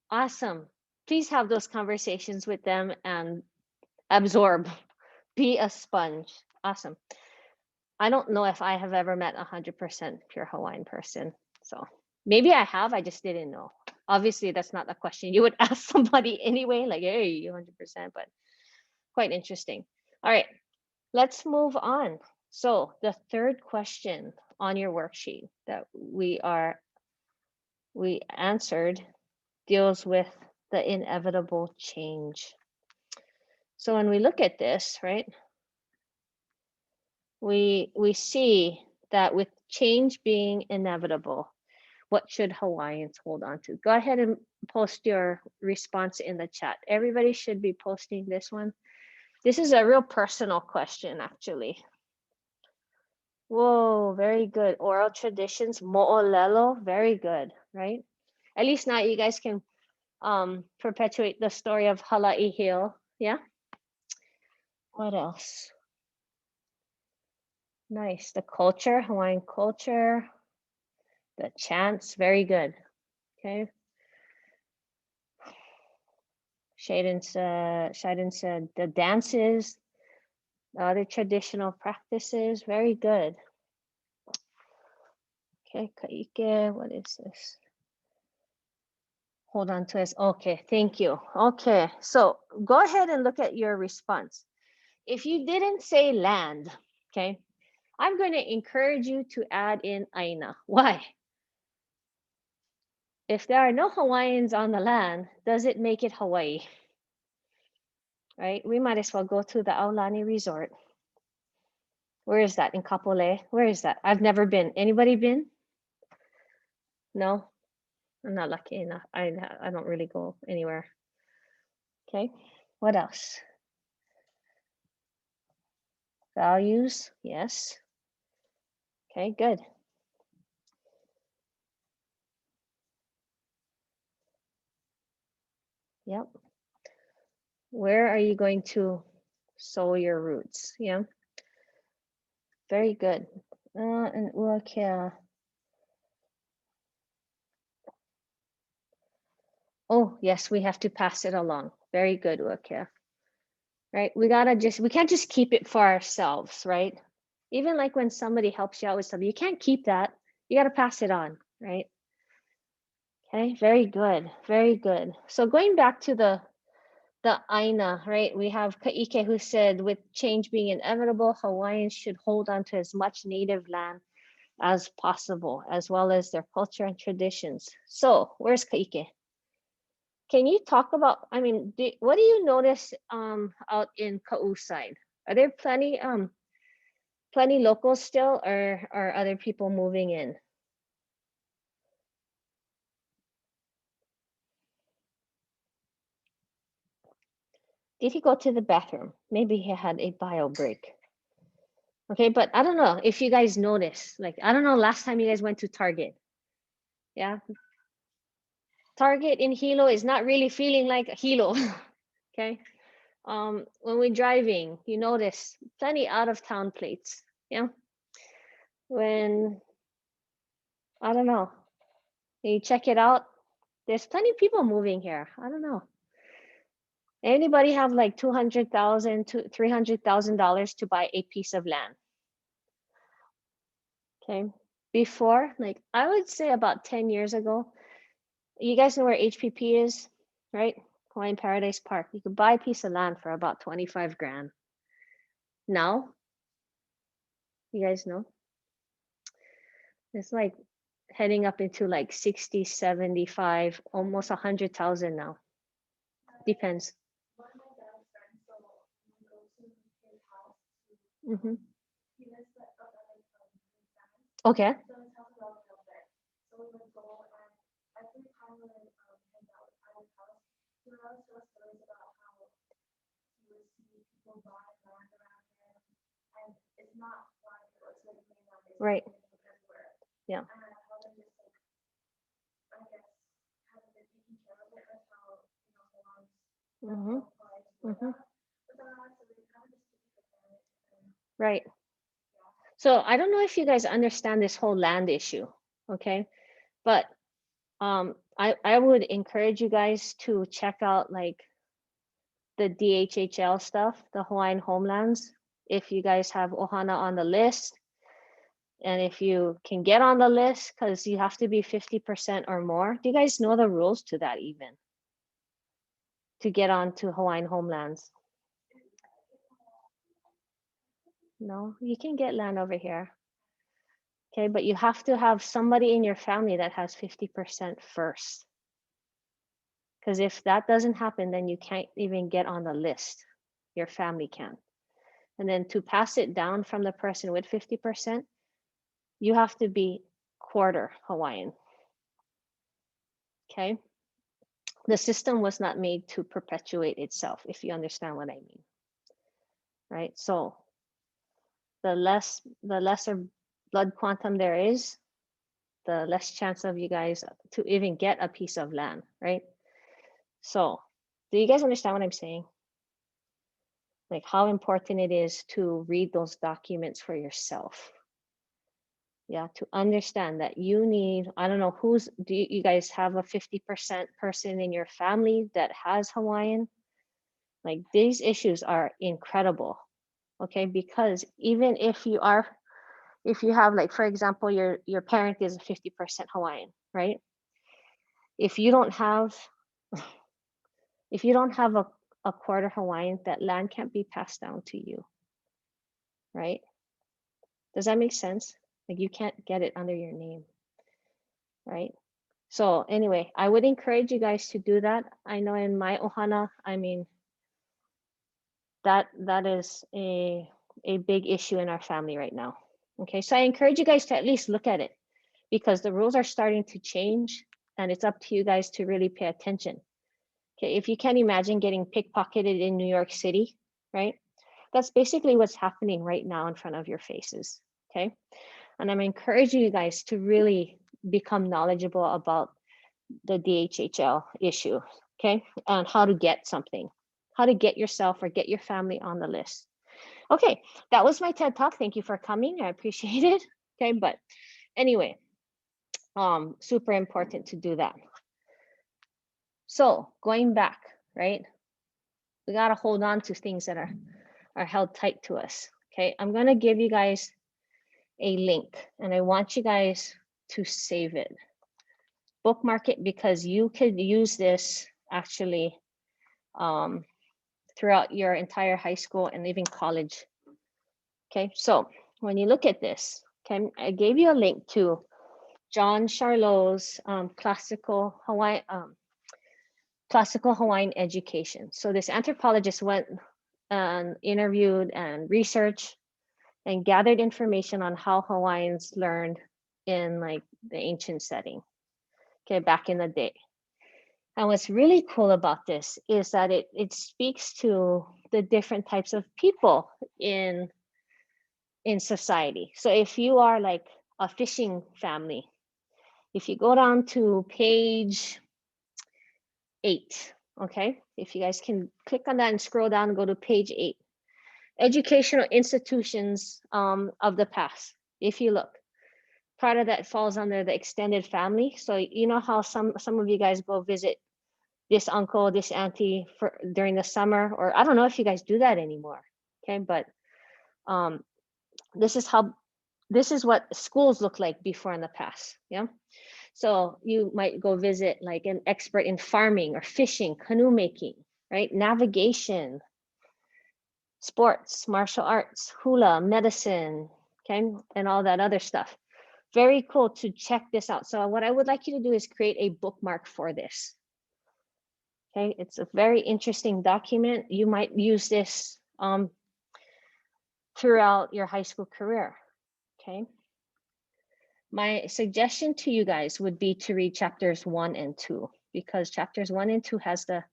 Awesome. Please have those conversations with them and absorb. Be a sponge. Awesome. I don't know if I have ever met 100% pure Hawaiian person. So maybe I have, I just didn't know. Obviously, that's not a question you would ask somebody anyway, like, hey, 100%, but quite interesting. All right, let's move on. So the third question on your worksheet that we answered deals with the inevitable change. So when we look at this, right, we see that with change being inevitable, what should Hawaiians hold on to? Go ahead and post your response in the chat. Everybody should be posting this one. This is a real personal question, actually. Whoa, very good. Oral traditions, mo'olelo, very good, right? At least now you guys can perpetuate the story of Hala'ihil, yeah? What else? Nice, the culture, Hawaiian culture, the chants, very good, okay? Shaden said the dances, the other traditional practices, very good. Okay, Kaike, what is this? Hold on to us. Okay, thank you. Okay, so go ahead and look at your response. If you didn't say land, okay, I'm going to encourage you to add in Aina. Why? If there are no Hawaiians on the land, does it make it Hawaii? Right? We might as well go to the Aulani Resort. Where is that? In Kapolei? Where is that? I've never been. Anybody been? No? I'm not lucky enough. I don't really go anywhere. Okay. What else? Values. Yes. Okay, good. Yep. Where are you going to sow your roots? Yeah. Very good. And Uakea. Oh, yes, we have to pass it along. Very good, Uakea. Right? We can't just keep it for ourselves, right? Even like when somebody helps you out with something, you can't keep that. You got to pass it on, right? Okay, very good, very good. So going back to the Aina, right? We have Kaike who said, with change being inevitable, Hawaiians should hold on to as much native land as possible, as well as their culture and traditions. So where's Kaike? Can you talk about, I mean, what do you notice out in Ka'u side? Are there plenty locals still, or are other people moving in? Did he go to the bathroom? Maybe he had a bio break. Okay, but I don't know if you guys notice, like, I don't know last time you guys went to Target. Yeah. Target in Hilo is not really feeling like Hilo. Okay. When we're driving, you notice plenty out of town plates. Yeah. When, I don't know, you check it out, there's plenty of people moving here. I don't know. Anybody have like $200,000 to $300,000 to buy a piece of land? Okay. Before, like, I would say about 10 years ago, you guys know where HPP is, right? Hawaiian Paradise Park. You could buy a piece of land for about 25 grand. Now, you guys know, it's like heading up into like 60, 75, almost 100,000 now. Depends. Mm-hmm. Okay. Right. Yeah. Mm-hmm. Mm-hmm. Right. So I don't know if you guys understand this whole land issue, okay? But I would encourage you guys to check out like the DHHL stuff, the Hawaiian homelands. If you guys have Ohana on the list, and if you can get on the list, because you have to be 50% or more. Do you guys know the rules to that even? To get on to Hawaiian homelands? No, you can get land over here. Okay, but you have to have somebody in your family that has 50% first. Because if that doesn't happen, then you can't even get on the list. Your family can. And then to pass it down from the person with 50%, you have to be quarter Hawaiian. Okay. The system was not made to perpetuate itself, if you understand what I mean. Right. So the lesser blood quantum there is, the less chance of you guys to even get a piece of land, right? So do you guys understand what I'm saying? Like how important it is to read those documents for yourself. Yeah, to understand that you need, I don't know who's, do you guys have a 50% person in your family that has Hawaiian? Like these issues are incredible, okay? Because even if you are, if you have like, for example, your parent is 50% Hawaiian, right? If you don't have, if you don't have a quarter Hawaiian, that land can't be passed down to you, right? Does that make sense? Like you can't get it under your name, right? So anyway, I would encourage you guys to do that. I know in my ohana, I mean, that is a big issue in our family right now. Okay, so I encourage you guys to at least look at it because the rules are starting to change and it's up to you guys to really pay attention. Okay, if you can imagine getting pickpocketed in New York City, right? That's basically what's happening right now in front of your faces, okay? And I'm encouraging you guys to really become knowledgeable about the DHHL issue, okay? And how to get something, how to get yourself or get your family on the list. Okay, that was my TED Talk. Thank you for coming. I appreciate it. Okay, but anyway, super important to do that. So going back, right? We got to hold on to things that are held tight to us. Okay, I'm going to give you guys a link and I want you guys to save it. Bookmark it because you could use this actually throughout your entire high school and even college. Okay, so when you look at this, okay, I gave you a link to John Charlot's classical Hawaiian education. So this anthropologist went and interviewed and researched and gathered information on how Hawaiians learned in like the ancient setting, okay, back in the day. And what's really cool about this is that it speaks to the different types of people in society. So if you are like a fishing family, if you go down to page 8, okay, if you guys can click on that and scroll down and go to page 8, educational institutions of the past. If you look, part of that falls under the extended family. So you know how some of you guys go visit this uncle, this auntie for during the summer, or I don't know if you guys do that anymore. Okay, but this is what schools look like before in the past. Yeah. So you might go visit like an expert in farming or fishing, canoe making, right? Navigation, sports, martial arts, hula, medicine, okay, and all that other stuff. Very cool to check this out. So what I would like you to do is create a bookmark for this. Okay, it's a very interesting document. You might use this throughout your high school career, okay? My suggestion to you guys would be to read chapters 1 and 2 because chapters 1 and 2 has the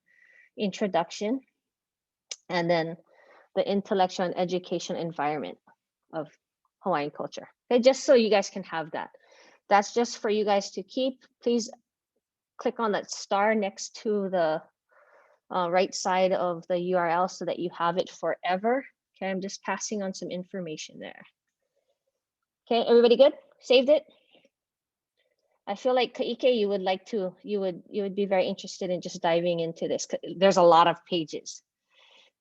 introduction and then the intellectual and education environment. of Hawaiian culture. Okay, just so you guys can have that. That's just for you guys to keep. Please click on that star next to the right side of the URL so that you have it forever. Okay, I'm just passing on some information there. Okay, everybody good? Saved it? I feel like Kaike, you would be very interested in just diving into this. There's a lot of pages.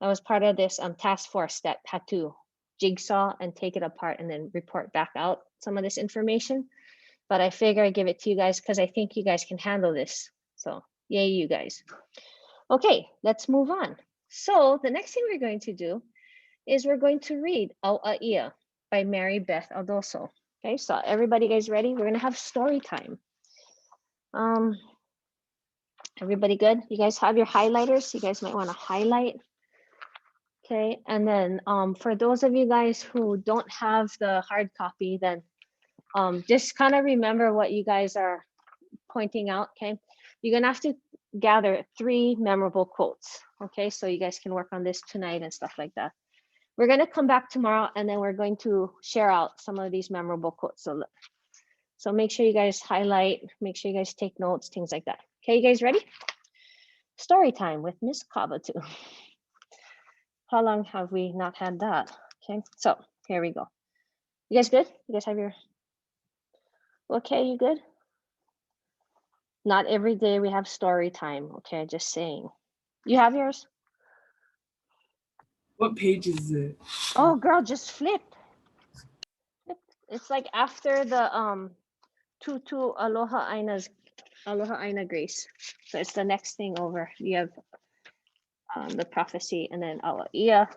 I was part of this task force that had to jigsaw and take it apart and then report back out some of this information. But I figure I give it to you guys because I think you guys can handle this. So yay, you guys. Okay, let's move on. So the next thing we're going to do is we're going to read Au'aia by Mary Beth Aldoso. Okay, so everybody guys ready? We're gonna have story time. Everybody good? You guys have your highlighters? You guys might want to highlight. Okay, and then for those of you guys who don't have the hard copy, then just kind of remember what you guys are pointing out. Okay, you're gonna have to gather 3 memorable quotes. Okay, so you guys can work on this tonight and stuff like that. We're gonna come back tomorrow and then we're going to share out some of these memorable quotes. So make sure you guys highlight, make sure you guys take notes, things like that. Okay, you guys ready? Story time with Miss Kabatu. How long have we not had that? Okay, so here we go. You guys good? You guys have your, okay, you good? Not every day we have story time, okay, just saying. You have yours? What page is it? Oh girl, just flip. It's like after the Tutu Aloha Aina Grace. So it's the next thing over. You have the prophecy and then Au'aia,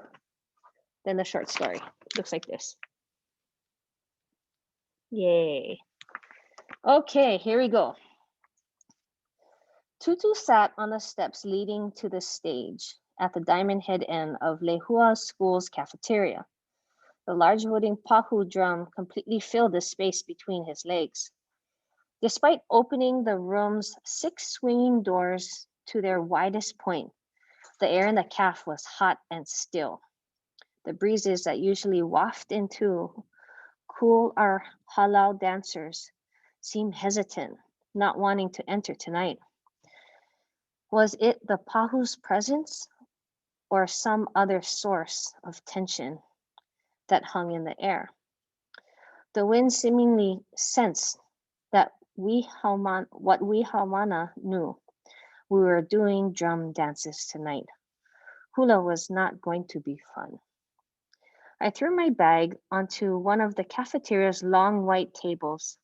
then the short story. Looks like this. Yay. Okay, here we go. Tutu sat on the steps leading to the stage at the Diamond Head end of Lehua School's cafeteria. The large wooden pahu drum completely filled the space between his legs. Despite opening the room's 6 swinging doors to their widest point, the air in the caf was hot and still. The breezes that usually waft into cool our halau dancers seemed hesitant, not wanting to enter tonight. Was it the pahu's presence or some other source of tension that hung in the air? The wind seemingly sensed that what we Haumana knew. We were doing drum dances tonight. Hula was not going to be fun. I threw my bag onto one of the cafeteria's long white tables,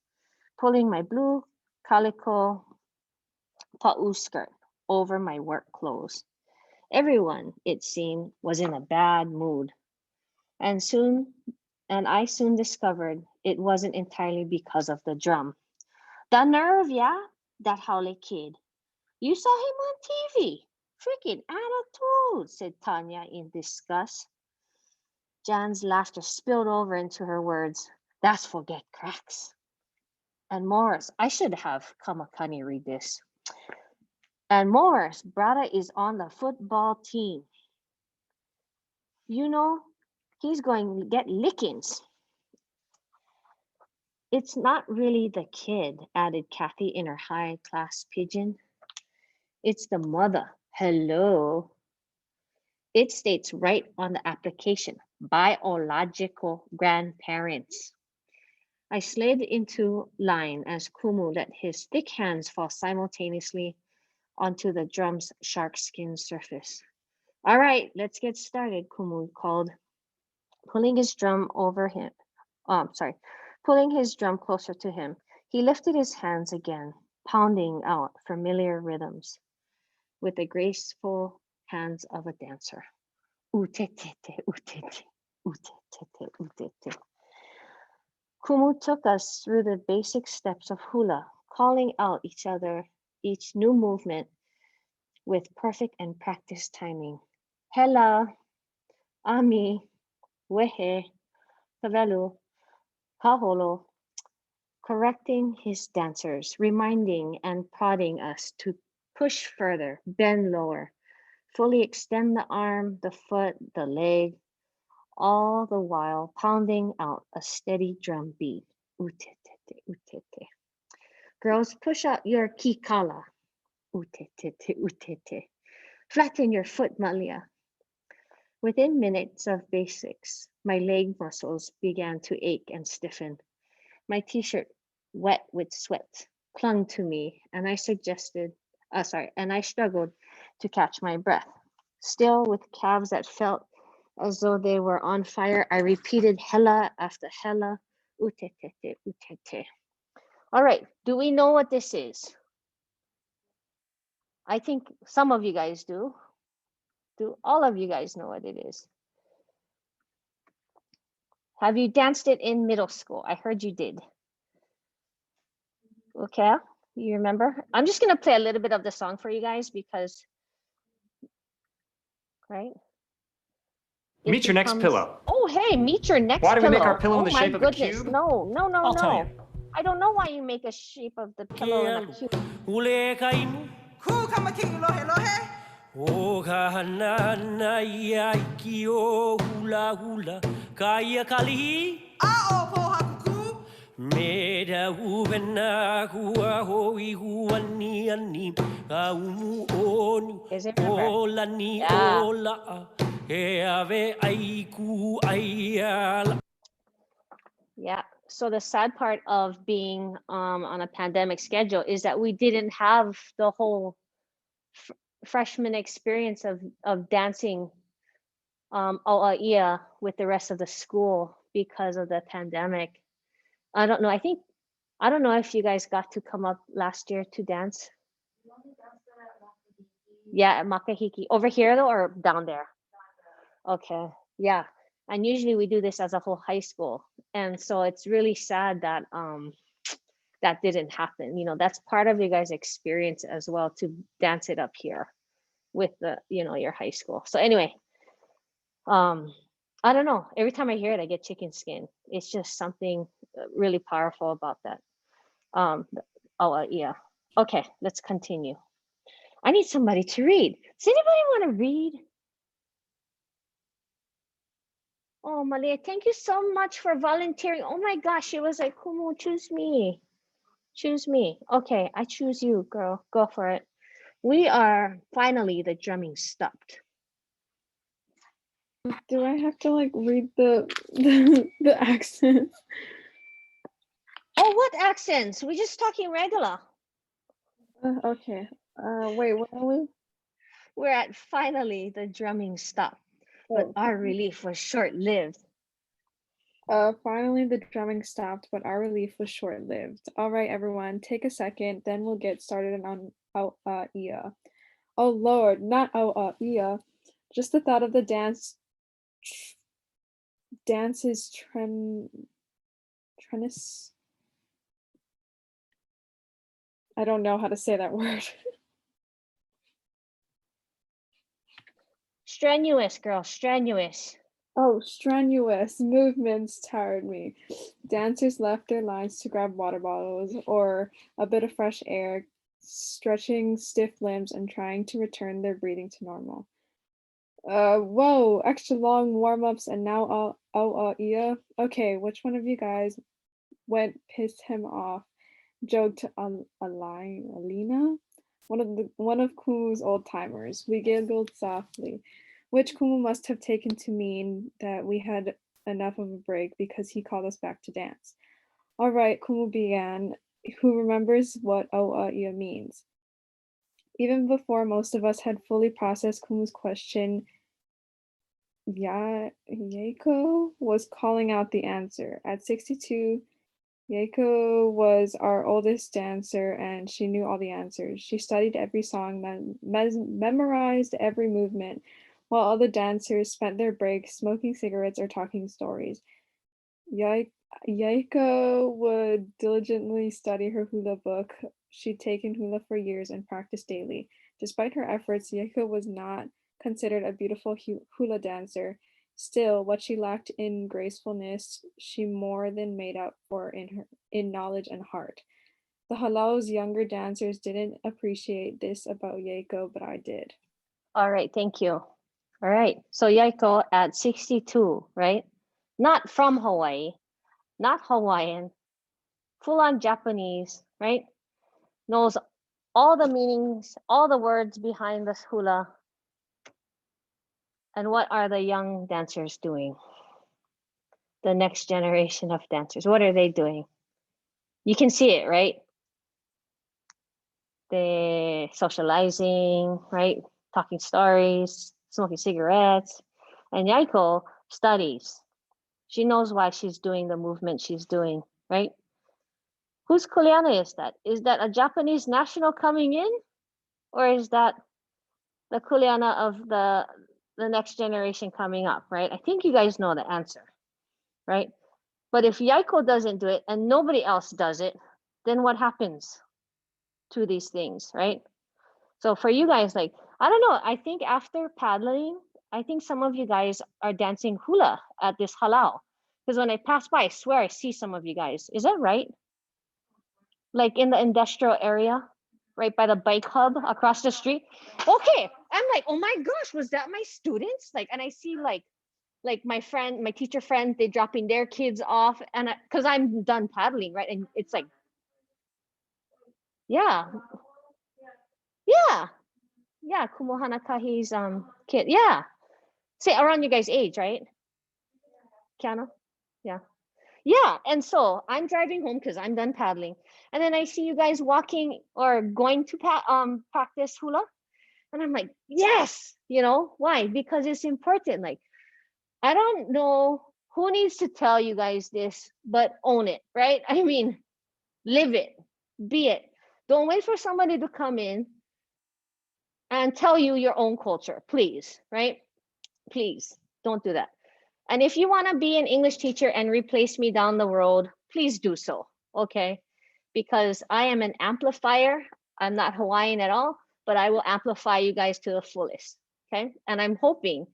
pulling my blue calico pa'u skirt over my work clothes. Everyone, it seemed, was in a bad mood. And I soon discovered it wasn't entirely because of the drum. The nerve, yeah? That Haole kid. You saw him on TV. Freaking attitude, said Tanya in disgust. Jan's laughter spilled over into her words. That's forget cracks. And Morris, I should have Kamakani read this. And Morris, brother is on the football team. You know, he's going to get lickings. It's not really the kid, added Kathy in her high-class pidgin. It's the mother. Hello. It states right on the application, biological grandparents. I slid into line as Kumu let his thick hands fall simultaneously onto the drum's shark skin surface. All right, let's get started, Kumu called, pulling his drum closer to him. He lifted his hands again, pounding out familiar rhythms with the graceful hands of a dancer. Utete, utete, utete, utete. Kumu took us through the basic steps of hula, calling out each new movement with perfect and practiced timing. Hela, ami, wehe, kavelu, kaholo, correcting his dancers, reminding and prodding us to push further, bend lower, fully extend the arm, the foot, the leg, all the while pounding out a steady drum beat. Utete, utete. Girls, push out your kikala. Utete, utete. Flatten your foot, Malia. Within minutes of basics, my leg muscles began to ache and stiffen. My t-shirt, wet with sweat, clung to me, and I struggled to catch my breath. Still, with calves that felt as though they were on fire, I repeated hella after hella, utetete, utete. All right, do we know what this is? I think some of you guys do. Do all of you guys know what it is? Have you danced it in middle school? I heard you did. Okay, you remember? I'm just gonna play a little bit of the song for you guys because, right? It Meet your next becomes- pillow. Oh, hey, meet your next Why do we pillow. make our pillow in Oh the my shape of a goodness, cube? no, no, no, I'll tell no. you. I don't know why you make a shape of the pillow in a cube. O kahana ia ikio hula hula kaya kali me da ubena hua hoi hua ni ani ka umu oni Guys, remember? ola ni Yeah. ola e ave aiku aiala. Yeah. So the sad part of being on a pandemic schedule is that we didn't have the whole freshman experience of dancing O'Aia with the rest of the school because of the pandemic. I don't know. I don't know if you guys got to come up last year to dance. Yeah, at Makahiki. Over here though, or down there? Okay. Yeah. And usually we do this as a whole high school. And so it's really sad that that didn't happen. You know, that's part of you guys' experience as well, to dance it up here with the, you know, your high school. So anyway, I don't know. Every time I hear it, I get chicken skin. It's just something really powerful about that. Yeah. Okay, let's continue. I need somebody to read. Does anybody want to read? Oh, Malia, thank you so much for volunteering. Oh my gosh, it was like, Kumu, choose me. Choose me. Okay, I choose you, girl. Go for it. We are finally, the drumming stopped. Do I have to like read the the accents? Oh, what accents? We're just talking regular. Okay. Wait, where are we? We're at finally, the drumming stopped, but Oh, our relief was short-lived. Finally the drumming stopped, but our relief was short-lived. All right, everyone, take a second, then we'll get started on Ia. Oh Lord, not Ia. Just the thought of the dance is trenis. I don't know how to say that word. Strenuous, girl, strenuous. Oh, strenuous movements tired me. Dancers left their lines to grab water bottles or a bit of fresh air, stretching stiff limbs and trying to return their breathing to normal. Whoa, extra long warm-ups and now yeah. Okay, which one of you guys went pissed him off? Joked Alina, one of Kumu's old timers. We giggled softly, which Kumu must have taken to mean that we had enough of a break because he called us back to dance. All right, Kumu began. Who remembers what Ia means? Even before most of us had fully processed Kumu's question, Yaiko was calling out the answer. At 62, Yaiko was our oldest dancer and she knew all the answers. She studied every song, memorized every movement, while other dancers spent their breaks smoking cigarettes or talking stories. Yaiko would diligently study her hula book. She'd taken hula for years and practiced daily. Despite her efforts, Yaiko was not considered a beautiful hula dancer. Still, what she lacked in gracefulness, she more than made up for in knowledge and heart. The Halao's younger dancers didn't appreciate this about Yaiko, but I did. All right, thank you. All right. So Yaiko at 62, right? Not from Hawaii, not Hawaiian, full on Japanese, right? Knows all the meanings, all the words behind this hula. And what are the young dancers doing? The next generation of dancers, what are they doing? You can see it, right? They socializing, right? Talking stories, smoking cigarettes. And Yaiko studies. She knows why she's doing the movement she's doing, right? Whose kuleana is that? Is that a Japanese national coming in? Or is that the kuleana of the next generation coming up, right? I think you guys know the answer, right? But if Yaiko doesn't do it and nobody else does it, then what happens to these things, right? So for you guys, like, I don't know, I think after paddling, I think some of you guys are dancing hula at this halau. Because when I pass by, I swear I see some of you guys. Is that right? Like in the industrial area, right by the bike hub across the street. Okay, I'm like, oh my gosh, was that my students? Like, and I see like my friend, my teacher friend, they dropping their kids off, and because I'm done paddling, right? And it's like, yeah, yeah, yeah, Kumohana Kahi's kid, yeah, say around you guys' age, right? Kiana, yeah. Yeah, and so I'm driving home because I'm done paddling, and then I see you guys walking or going to practice hula, and I'm like, yes, you know why? Because it's important. Like, I don't know who needs to tell you guys this, but own it, right? I mean, live it, be it. Don't wait for somebody to come in and tell you your own culture, please, right? Please don't do that. And if you want to be an English teacher and replace me down the road, please do so, okay? Because I am an amplifier. I'm not Hawaiian at all, but I will amplify you guys to the fullest, okay? And I'm hoping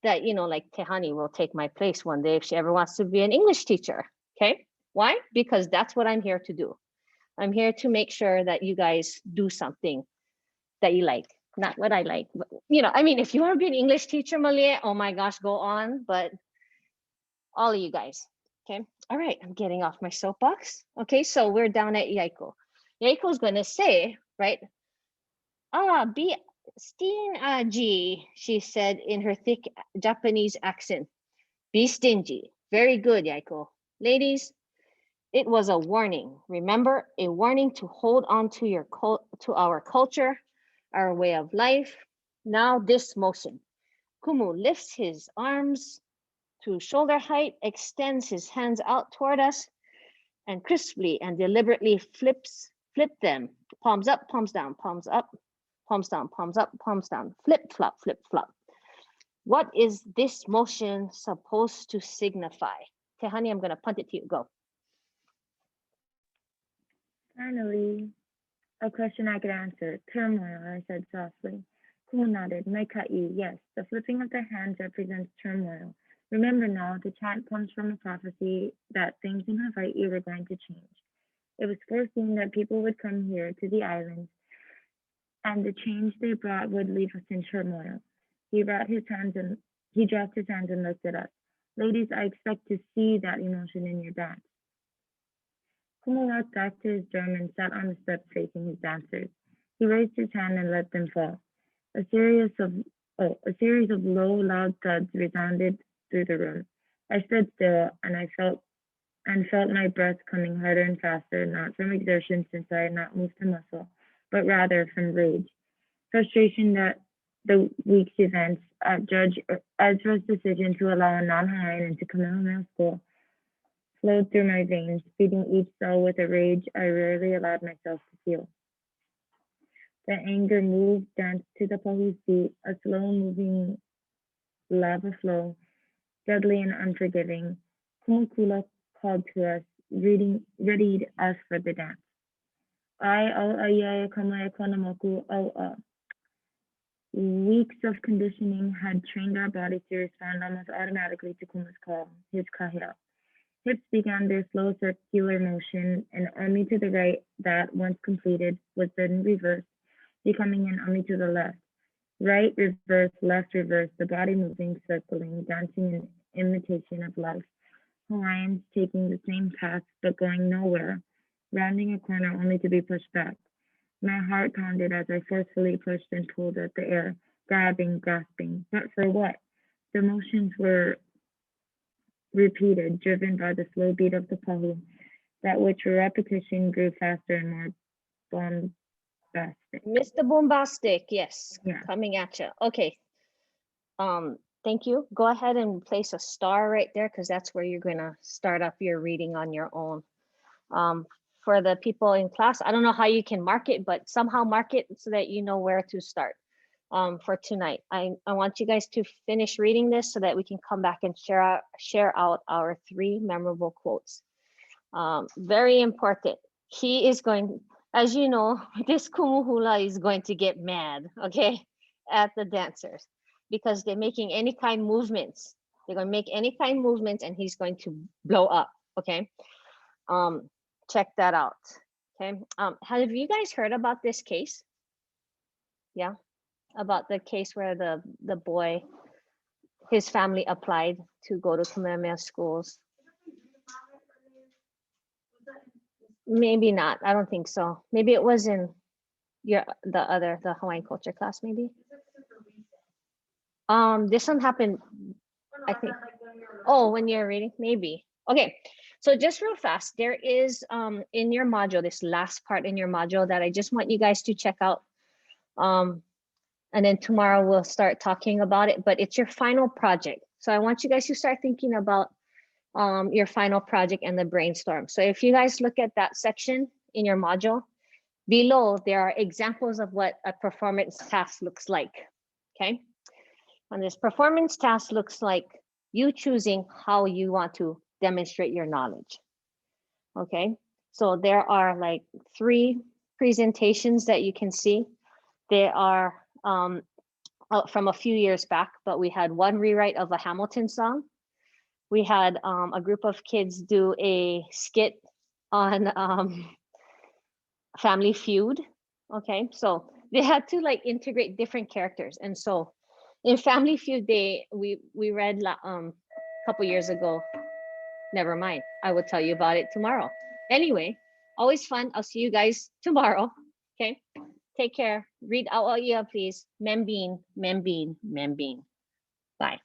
that, you know, like Tehani will take my place one day if she ever wants to be an English teacher, okay? Why? Because that's what I'm here to do. I'm here to make sure that you guys do something that you like, not what I like. But, you know, I mean, if you want to be an English teacher, Malia, oh my gosh, go on. But all of you guys, okay? All right, I'm getting off my soapbox. Okay, so we're down at Yaiko. Yaiko's going to say, right? Be steen G, she said in her thick Japanese accent. Be stingy. Very good, Yaiko. Ladies, it was a warning. Remember, a warning to hold on to to our culture, our way of life. Now this motion. Kumu lifts his arms to shoulder height, extends his hands out toward us, and crisply and deliberately flip them. Palms up, palms down, palms up, palms down, palms up, palms down. Flip, flop, flip, flop. What is this motion supposed to signify? Tehani, I'm going to punt it to you. Go. Finally, a question I could answer. Turmoil, I said softly. Kumu nodded. Mai ka'i, yes. The flipping of the hands represents turmoil. Remember now, the chant comes from a prophecy that things in Hawaii were going to change. It was foreseen that people would come here to the islands, and the change they brought would leave us in turmoil. He dropped his hands and looked at us. Ladies, I expect to see that emotion in your dance. Kumu walked back to his drum and sat on the steps facing his dancers. He raised his hand and let them fall. A series of low, loud thuds resounded through the room. I stood still and felt my breath coming harder and faster, not from exertion since I had not moved a muscle, but rather from rage. Frustration that the week's events at Judge Ezra's decision to allow a non-Hawaiian into Kamehameha School flowed through my veins, feeding each cell with a rage I rarely allowed myself to feel. The anger moved, danced to the pahu's beat, a slow-moving lava flow, deadly and unforgiving. Kumukula called to us, readied us for the dance. Weeks of conditioning had trained our bodies to respond almost automatically to Kumu's call, his kahea. Hips began their slow circular motion, an army to the right that, once completed, was then reversed, becoming an army to the left. Right, reverse, left, reverse, the body moving, circling, dancing in imitation of life. Hawaiians taking the same path but going nowhere, rounding a corner only to be pushed back. My heart pounded as I forcefully pushed and pulled at the air, grabbing, grasping. But for what? The motions were repeated, driven by the slow beat of the pahu, that which repetition grew faster and more bombastic. Mr. Bombastic, yes, Yeah. coming at you. Okay. Thank you. Go ahead and place a star right there because that's where you're gonna start up your reading on your own. For the people in class, I don't know how you can mark it, but somehow mark it so that you know where to start for tonight. I want you guys to finish reading this so that we can come back and share out our 3 memorable quotes. Very important. He is going, as you know, this kumuhula is going to get mad, okay, at the dancers because they're making any kind movements. They're going to make any kind movements and he's going to blow up, okay? Check that out, okay? Have you guys heard about this case? Yeah, about the case where the boy, his family applied to go to Kamehameha schools. Maybe not. I don't think so. Maybe it was in the Hawaiian culture class, maybe. This one happened, I think. Oh, when you're reading, maybe. Okay, so just real fast, there is in your module, this last part in your module that I just want you guys to check out. And then tomorrow we'll start talking about it, but it's your final project. So I want you guys to start thinking about your final project and the brainstorm. So if you guys look at that section in your module, below there are examples of what a performance task looks like, okay? And this performance task looks like you choosing how you want to demonstrate your knowledge, okay? So there are like 3 presentations that you can see. They are from a few years back, but we had 1 rewrite of a Hamilton song. We had a group of kids do a skit on Family Feud. Okay, so they had to like integrate different characters. And so in Family Feud, we read a couple years ago. Never mind, I will tell you about it tomorrow. Anyway, always fun. I'll see you guys tomorrow. Okay, take care. Read out, please. Membeen, membeen, membeen. Bye.